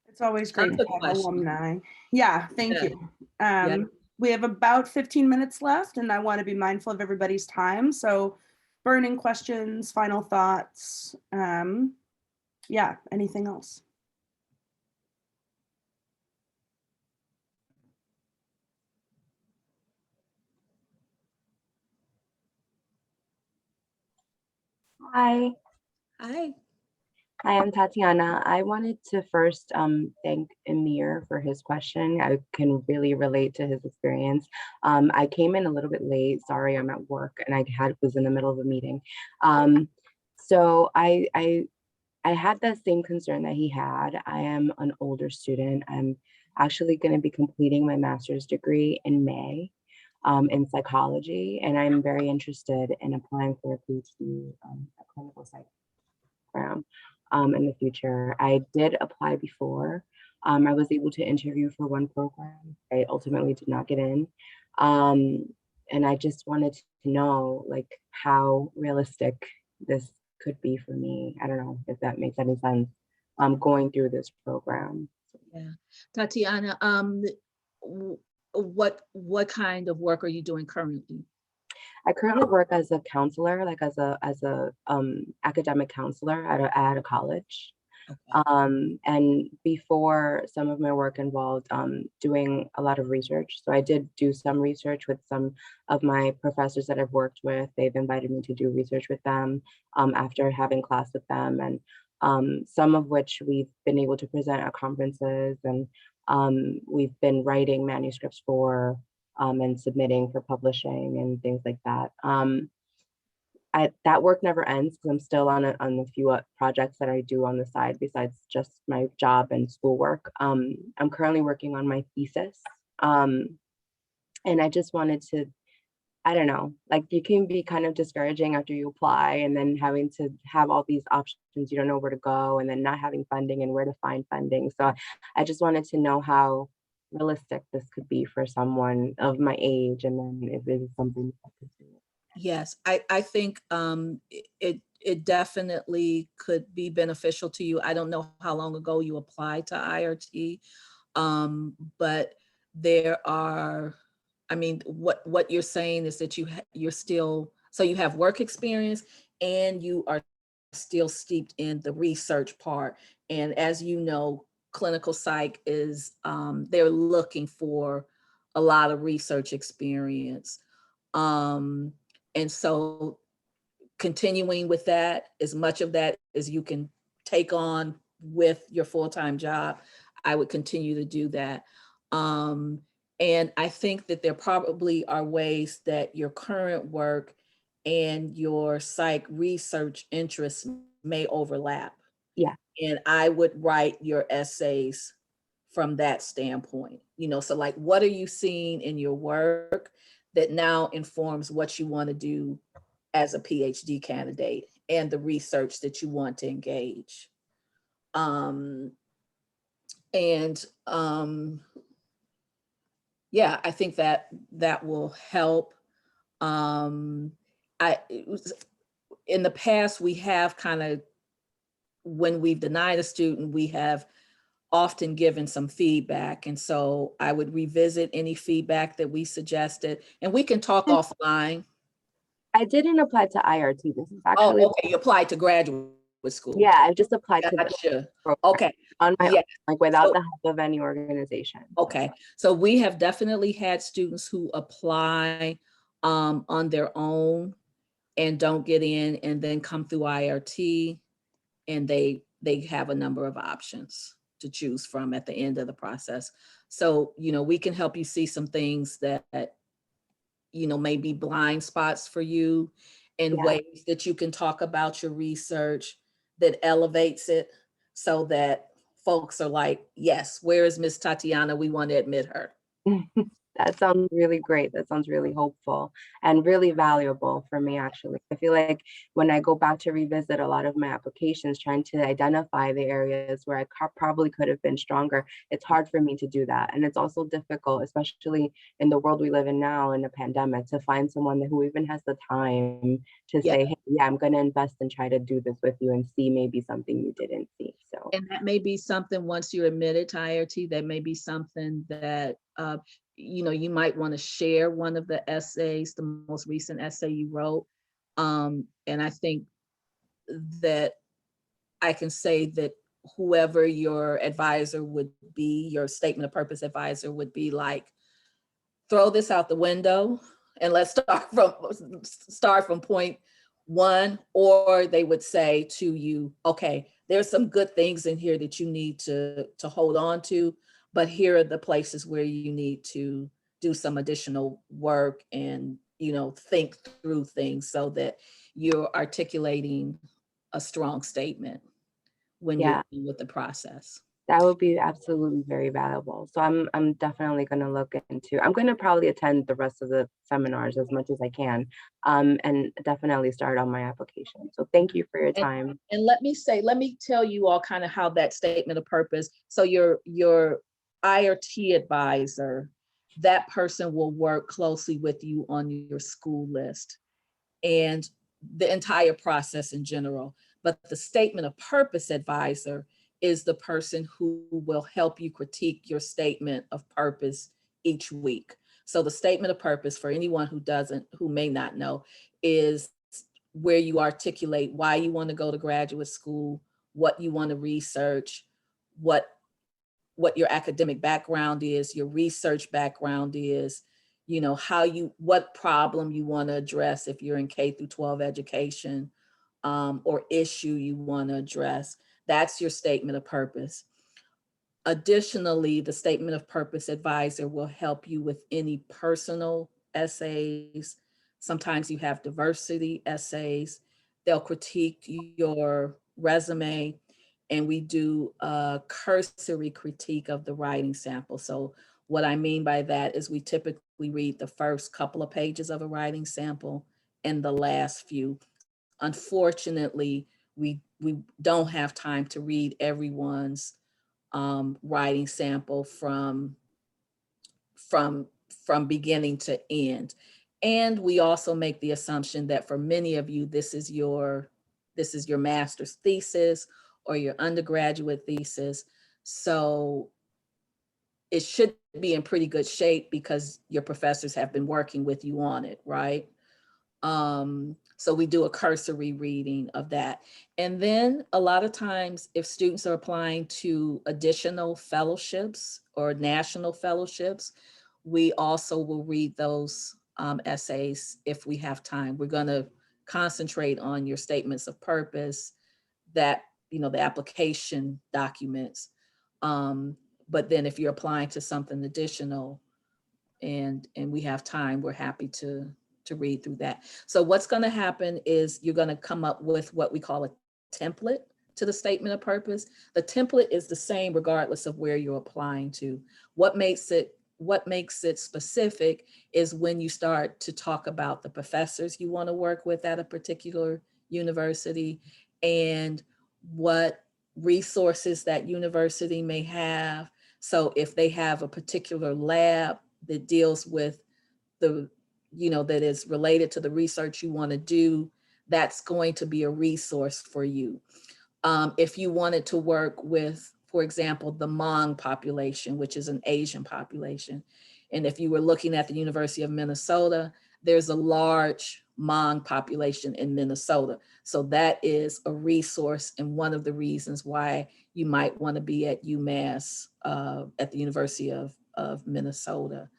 It's always great to Good have question. alumni. Yeah, thank Yeah. you. We have about 15 minutes left, and I want to be mindful of everybody's time. So burning questions, final thoughts. Yeah, anything else? Hi. Hi. Hi, I'm Tatiana. I wanted to first thank Amir for his question. I can really relate to his experience. I came in a little bit late. Sorry, I'm at work and I was in the middle of a meeting. So I had the same concern that he had. I am an older student. I'm actually going to be completing my master's degree in May in psychology, and I'm very interested in applying for a PhD, a clinical psych program. In the future. I did apply before. I was able to interview for one program. I ultimately did not get in. And I just wanted to know like how realistic this could be for me. I don't know if that makes any sense. Going through this program. Yeah. Tatiana, what kind of work are you doing currently? I currently work as a counselor, like as a academic counselor at a college. Okay. And before, some of my work involved doing a lot of research. So I did do some research with some of my professors that I've worked with. They've invited me to do research with them after having class with them, and some of which we've been able to present at conferences, and we've been writing manuscripts for and submitting for publishing and things like that. That work never ends because I'm still on a few projects that I do on the side besides just my job and schoolwork. I'm currently working on my thesis, and I just wanted to I don't know, like you can be kind of discouraging after you apply and then having to have all these options, you don't know where to go, and then not having funding and where to find funding. So I just wanted to know how realistic this could be for someone of my age, and then if it is something I could do. Yes, I think it definitely could be beneficial to you. I don't know how long ago you applied to IRT, but there are, I mean, what you're saying is that you're still, so you have work experience and you are still steeped in the research part. And as you know, clinical psych is, they're looking for a lot of research experience. And so continuing with that, as much of that as you can take on with your full-time job, I would continue to do that. And I think that there probably are ways that your current work and your psych research interests may overlap. Yeah. And I would write your essays from that standpoint. So like, what are you seeing in your work that now informs what you want to do as a PhD candidate and the research that you want to engage? Yeah, I think that will help. In the past, we have kind of, when we've denied a student, we have often given some feedback. And so I would revisit any feedback that we suggested, and we can talk offline. I didn't apply to IRT. This is actually. Oh, okay. You applied to graduate school. Yeah, I just applied to Gotcha. the Okay. on my Yeah. own, like without the help of any organization. Okay. So we have definitely had students who apply on their own and don't get in, and then come through IRT, and they have a number of options to choose from at the end of the process. So, we can help you see some things that, may be blind spots for you, and ways that you can talk about your research that elevates it, so that folks are like, yes, where is Miss Tatiana? We want to admit her. That sounds really great. That sounds really hopeful and really valuable for me, actually. I feel like when I go back to revisit a lot of my applications, trying to identify the areas where I probably could have been stronger, it's hard for me to do that. And it's also difficult, especially in the world we live in now in a pandemic, to find someone who even has the time to say, hey, yeah, I'm going to invest and try to do this with you and see maybe something you didn't see. So, and that may be something, once you're admitted to IRT, that may be something that, you might want to share one of the essays, the most recent essay you wrote. And I think that I can say that whoever your advisor would be, your statement of purpose advisor would be like, throw this out the window and let's start from point one. Or they would say to you, okay, there's some good things in here that you need to hold on to, but here are the places where you need to do some additional work and, think through things so that you're articulating a strong statement when you're dealing with the process. That would be absolutely very valuable. So I'm definitely going to look into, I'm going to probably attend the rest of the seminars as much as I can, and definitely start on my application. So thank you for your time. And let me tell you all kind of how that statement of purpose, so your IRT advisor, that person will work closely with you on your school list and the entire process in general. But the statement of purpose advisor is the person who will help you critique your statement of purpose each week. So the statement of purpose, for anyone who may not know, is where you articulate why you want to go to graduate school, what you want to research, what your academic background is, your research background is, what problem you want to address if you're in K through 12 education, or issue you want to address. That's your statement of purpose. Additionally, the statement of purpose advisor will help you with any personal essays. Sometimes you have diversity essays. They'll critique your resume, and we do a cursory critique of the writing sample. So what I mean by that is we typically we read the first couple of pages of a writing sample and the last few. Unfortunately, we don't have time to read everyone's writing sample from beginning to end. And we also make the assumption that for many of you, this is your master's thesis or your undergraduate thesis. So it should be in pretty good shape because your professors have been working with you on it, right? So we do a cursory reading of that. And then a lot of times if students are applying to additional fellowships or national fellowships, we also will read those essays if we have time. We're gonna concentrate on your statements of purpose, that, you know, the application documents. But then if you're applying to something additional and we have time, we're happy to read through that. So what's gonna happen is you're gonna come up with what we call a template to the statement of purpose. The template is the same regardless of where you're applying to. What makes it specific is when you start to talk about the professors you want to work with at a particular university and what resources that university may have. So if they have a particular lab that deals with the, you know, that is related to the research you want to do, that's going to be a resource for you. If you wanted to work with, for example, the Hmong population, which is an Asian population, and if you were looking at the University of Minnesota, there's a large Hmong population in Minnesota. So that is a resource and one of the reasons why you might want to be at UMass, at the University of Minnesota.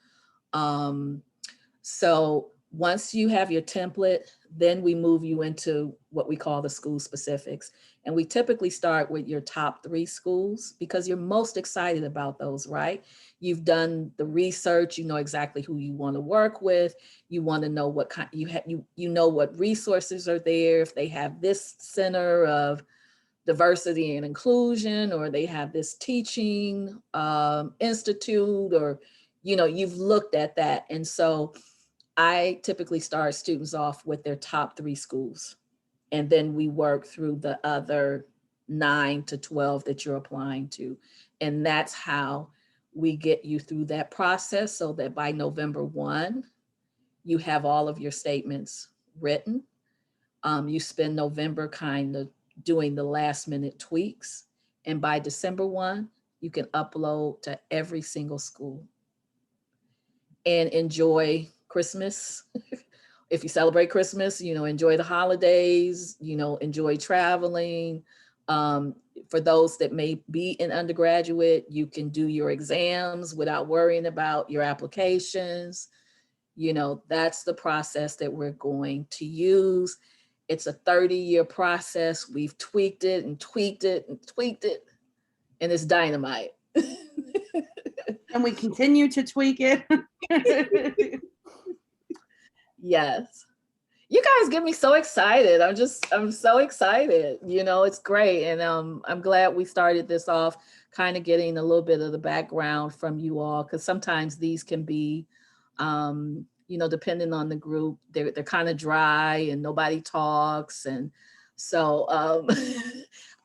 So once you have your template, then we move you into what we call the school specifics. And we typically start with your top 3 schools because you're most excited about those, right? You've done the research, you know exactly who you want to work with. You want to know what kind, you know what resources are there, if they have this center of diversity and inclusion, or they have this teaching institute, or, you know, you've looked at that. And so I typically start students off with their top 3 schools, and then we work through the other 9 to 12 that you're applying to. And that's how we get you through that process so that by November 1, you have all of your statements written. You spend November kind of doing the last minute tweaks. And by December 1, you can upload to every single school and enjoy Christmas. If you celebrate Christmas, you know, enjoy the holidays, you know, enjoy traveling. For those that may be in undergraduate, you can do your exams without worrying about your applications. You know, that's the process that we're going to use. It's a 30-year process. We've tweaked it and tweaked it and tweaked it, and it's dynamite. And we continue to tweak it. Yes. You guys get me so excited. I'm so excited. You know, it's great. And I'm glad we started this off kind of getting a little bit of the background from you all, because sometimes these can be, you know, depending on the group, they're kind of dry and nobody talks. And so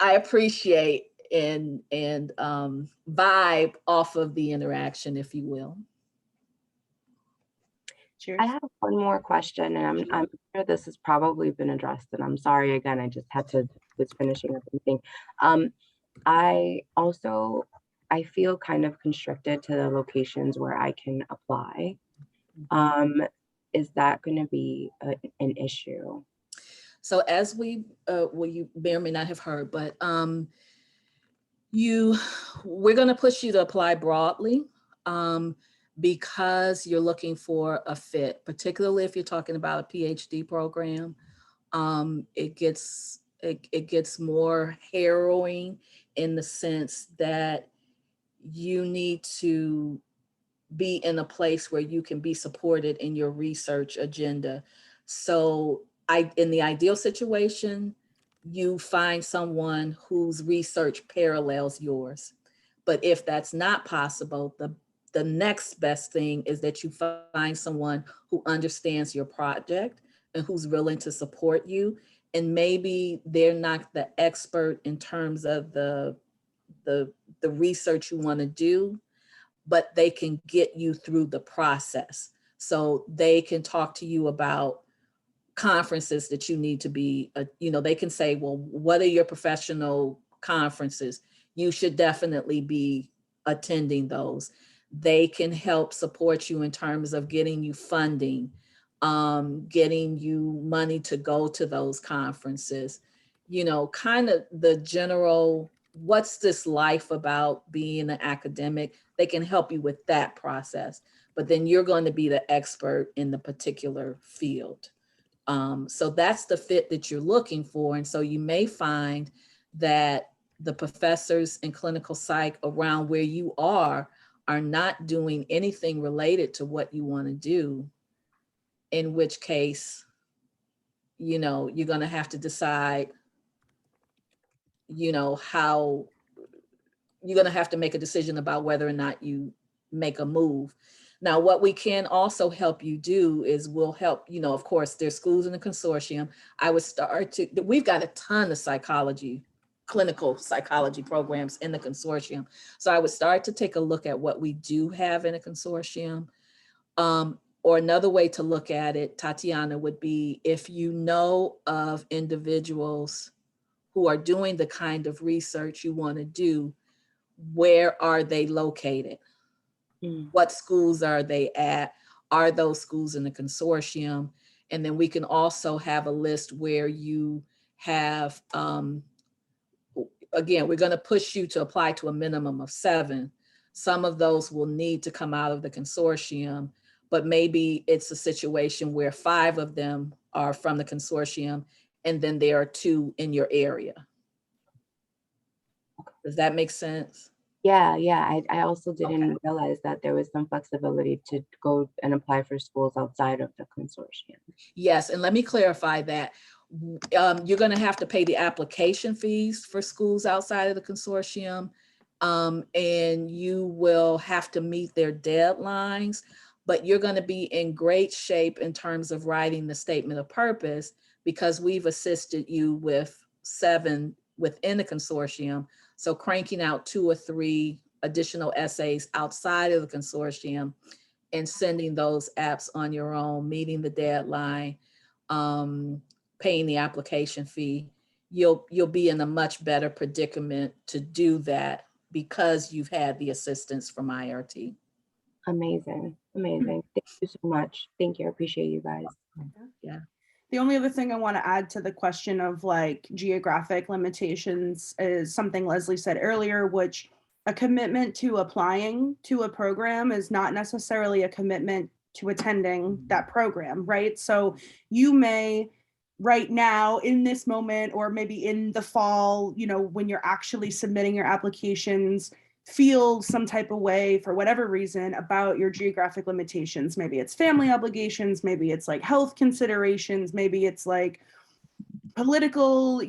I appreciate and vibe off of the interaction, if you will. Cheers. I have one more question, and I'm sure this has probably been addressed, and I'm sorry again, I just was finishing up something. I feel kind of constricted to the locations where I can apply. Is that going to be an issue? So as we, well, you may or may not have heard, but we're going to push you to apply broadly. Because you're looking for a fit, particularly if you're talking about a PhD program. It gets more harrowing in the sense that you need to be in a place where you can be supported in your research agenda. So in the ideal situation, you find someone whose research parallels yours. But if that's not possible, the next best thing is that you find someone who understands your project and who's willing to support you. And maybe they're not the expert in terms of the research you want to do, but they can get you through the process. So they can talk to you about conferences that you need to be, they can say, well, what are your professional conferences? You should definitely be attending those. They can help support you in terms of getting you funding, getting you money to go to those conferences, kind of the general, what's this life about being an academic? They can help you with that process, but then you're going to be the expert in the particular field. So that's the fit that you're looking for. And so you may find that the professors in clinical psych around where you are not doing anything related to what you want to do, in which case, you're going to have to decide, how you're going to have to make a decision about whether or not you make a move. Now, what we can also help you do is we'll help, of course, there's schools in the consortium. We've got a ton of clinical psychology programs in the consortium. So I would start to take a look at what we do have in a consortium. Or another way to look at it, Tatiana, would be if you know of individuals who are doing the kind of research you want to do, where are they located? What schools are they at? Are those schools in the consortium? And then we can also have a list where you have, again, we're going to push you to apply to a minimum of 7. Some of those will need to come out of the consortium, but maybe it's a situation where 5 of them are from the consortium, and then there are 2 in your area. Does that make sense? Yeah. I also didn't realize that there was some flexibility to go and apply for schools outside of the consortium. Yes, and let me clarify that. You're going to have to pay the application fees for schools outside of the consortium, and you will have to meet their deadlines, but you're going to be in great shape in terms of writing the statement of purpose, because we've assisted you with 7 within the consortium. So cranking out 2 or 3 additional essays outside of the consortium and sending those apps on your own, meeting the deadline, paying the application fee, you'll be in a much better predicament to do that because you've had the assistance from IRT. Amazing. Thank you so much. Thank you. I appreciate you guys. Yeah. The only other thing I want to add to the question of like geographic limitations is something Leslie said earlier, which a commitment to applying to a program is not necessarily a commitment to attending that program, right? So you may right now in this moment, or maybe in the fall, when you're actually submitting your applications, feel some type of way for whatever reason about your geographic limitations. Maybe it's family obligations, maybe it's like health considerations, maybe it's like political,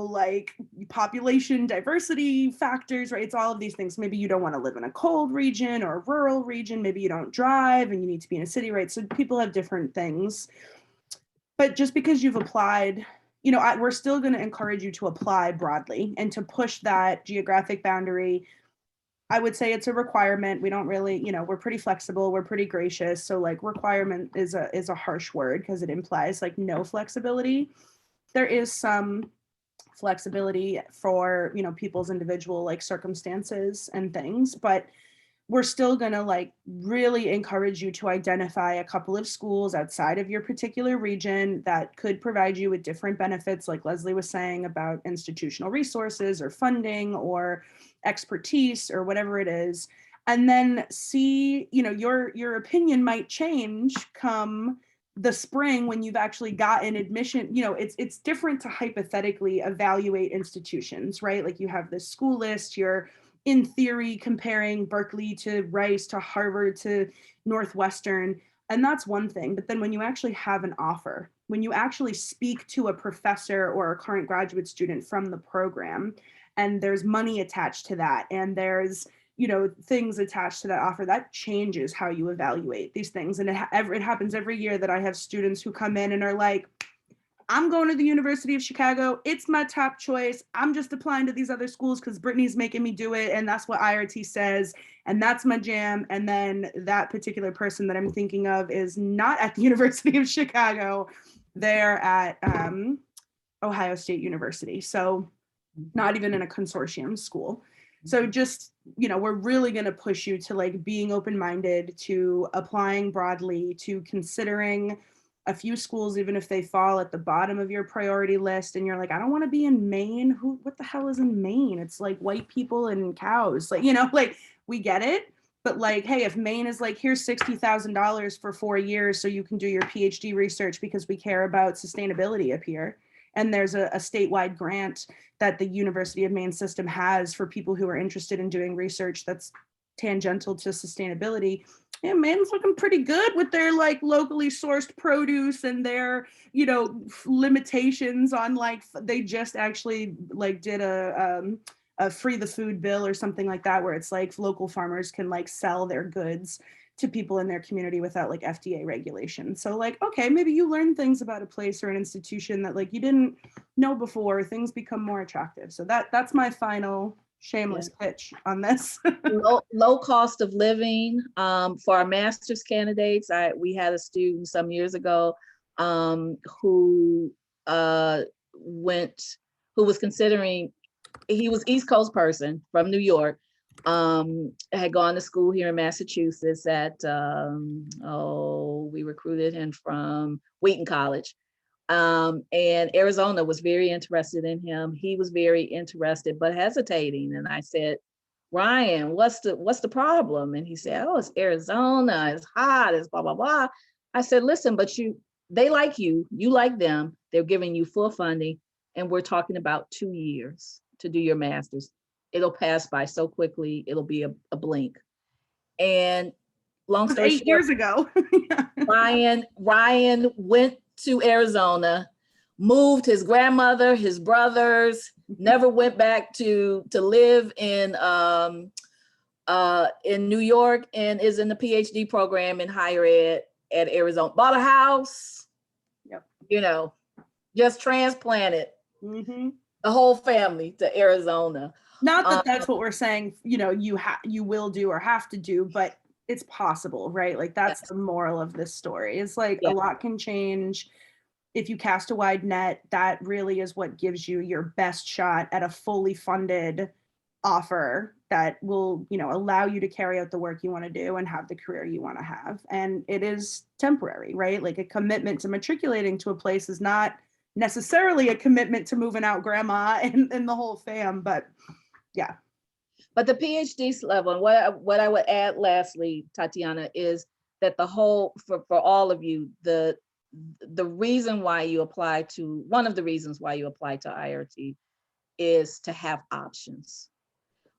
like population diversity factors, right? It's all of these things. Maybe you don't want to live in a cold region or a rural region. Maybe you don't drive and you need to be in a city, right? So people have different things. But just because you've applied, we're still going to encourage you to apply broadly and to push that geographic boundary. I would say it's a requirement. We don't really, we're pretty flexible. We're pretty gracious. So like requirement is a harsh word because it implies like no flexibility. There is some flexibility for, people's individual like circumstances and things, but we're still going to like really encourage you to identify a couple of schools outside of your particular region that could provide you with different benefits, like Leslie was saying about institutional resources or funding or expertise or whatever it is. And then see, your opinion might change come the spring when you've actually gotten admission. It's different to hypothetically evaluate institutions, right? Like you have this school list, you're in theory comparing Berkeley to Rice to Harvard to Northwestern, and that's one thing. But then when you actually have an offer, when you actually speak to a professor or a current graduate student from the program, and there's money attached to that, and there's things attached to that offer, that changes how you evaluate these things. And it happens every year that I have students who come in and are like, I'm going to the University of Chicago. It's my top choice. I'm just applying to these other schools because Brittany's making me do it. And that's what IRT says. And that's my jam. And then that particular person that I'm thinking of is not at the University of Chicago. They're at Ohio State University. So not even in a consortium school. So just, we're really going to push you to like being open-minded, to applying broadly, to considering a few schools, even if they fall at the bottom of your priority list and you're like, I don't want to be in Maine. What the hell is in Maine? It's like white people and cows. Like, like we get it. But like, hey, if Maine is like, here's $60,000 for 4 years so you can do your PhD research because we care about sustainability up here. And there's a statewide grant that the University of Maine system has for people who are interested in doing research that's tangential to sustainability. Yeah, Maine's looking pretty good with their like locally sourced produce and their, limitations on like, they just actually like did a free the food bill or something like that, where it's like local farmers can like sell their goods to people in their community without like FDA regulation. So like, okay, maybe you learn things about a place or an institution that like you didn't know before, things become more attractive. So that's my final shameless pitch on this. low cost of living for our master's candidates. We had a student some years ago who was considering, he was East Coast person from New York, had gone to school here in Massachusetts at we recruited him from Wheaton College. And Arizona was very interested in him. He was very interested, but hesitating. And I said, Ryan, what's the problem? And he said, oh, it's Arizona, it's hot, it's blah, blah, blah. I said, listen, but they like you like them. They're giving you full funding. And we're talking about 2 years to do your master's. It'll pass by so quickly. It'll be a blink. And long story short, 8 years ago, Ryan went to Arizona, moved his grandmother, his brothers, never went back to live in New York, and is in the PhD program in higher ed at Arizona. Bought a house, just transplanted the whole family to Arizona. Not that that's what we're saying, you will do or have to do, but it's possible, right? Like that's the moral of this story. It's like a lot can change. If you cast a wide net, that really is what gives you your best shot at a fully funded offer that will, allow you to carry out the work you want to do and have the career you want to have. And it is temporary, right? Like a commitment to matriculating to a place is not necessarily a commitment to moving out grandma and the whole fam, but yeah. But the PhD level, and what I would add lastly, Tatiana, is that for all of you, the reason why you apply to, one of the reasons why you apply to IRT is to have options,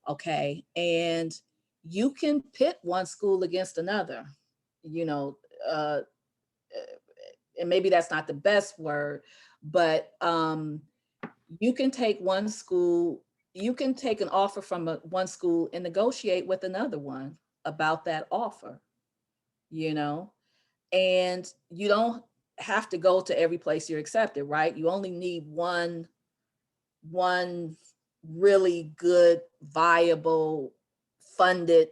okay? And you can pit one school against another, and maybe that's not the best word, but you can take one school, you can take an offer from one school and negotiate with another one about that offer, and you don't have to go to every place you're accepted, right? You only need one really good, viable, funded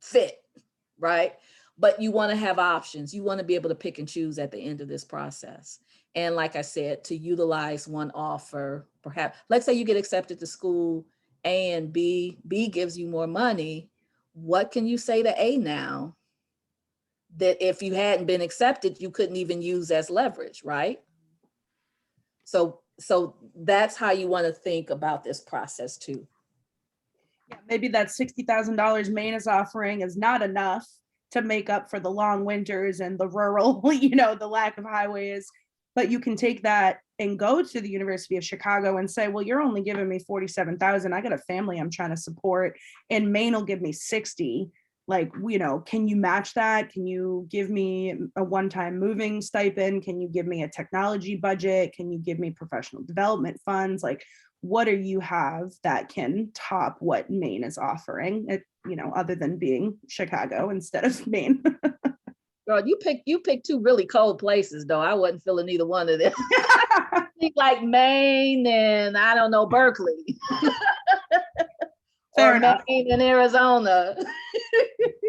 fit, right? But you want to have options. You want to be able to pick and choose at the end of this process. And like I said, to utilize one offer, perhaps, let's say you get accepted to school A and B gives you more money. What can you say to A now that if you hadn't been accepted, you couldn't even use as leverage, right? So that's how you want to think about this process too. Yeah, maybe that $60,000 Maine is offering is not enough to make up for the long winters and the rural, the lack of highways. But you can take that and go to the University of Chicago and say, well, you're only giving me $47,000. I got a family I'm trying to support, and Maine will give me 60. like, can you match that? Can you give me a one-time moving stipend? Can you give me a technology budget? Can you give me professional development funds? Like, what do you have that can top what Maine is offering, other than being Chicago instead of Maine? Girl, you picked two really cold places though. I wasn't feeling either one of them. Like Maine and I don't know, Berkeley. Fair or enough. Maine and Arizona.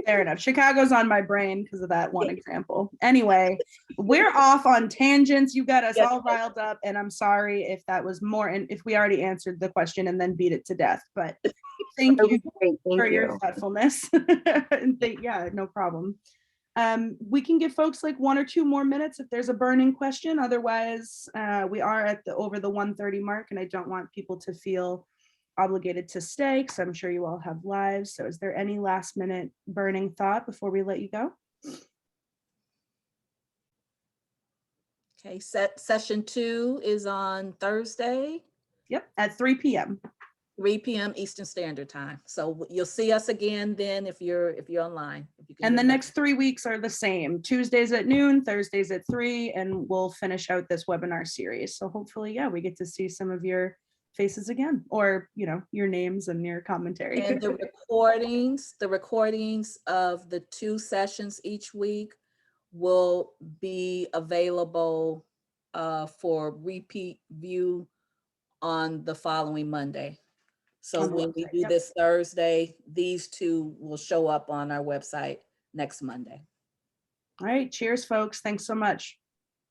Fair enough. Chicago's on my brain because of that one example. Anyway, we're off on tangents. You got us all riled up, and I'm sorry if that was more, and if we already answered the question and then beat it to death. But thank you for your thoughtfulness. Yeah, no problem. We can give folks like 1 or 2 more minutes if there's a burning question. Otherwise, we are at over the 1:30 mark, and I don't want people to feel obligated to stay because I'm sure you all have lives. So is there any last minute burning thought before we let you go? Okay, session 2 is on Thursday. Yep, at 3 p.m. 3 p.m. Eastern Standard Time. So you'll see us again then if you're online. And the next 3 weeks are the same. Tuesdays at noon, Thursdays at 3, and we'll finish out this webinar series. So hopefully, yeah, we get to see some of your faces again, or your names and your commentary. And the recordings of the 2 sessions each week will be available for repeat view on the following Monday. So when we do this Thursday, these 2 will show up on our website next Monday. All right, cheers, folks. Thanks so much.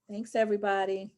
Thanks, everybody.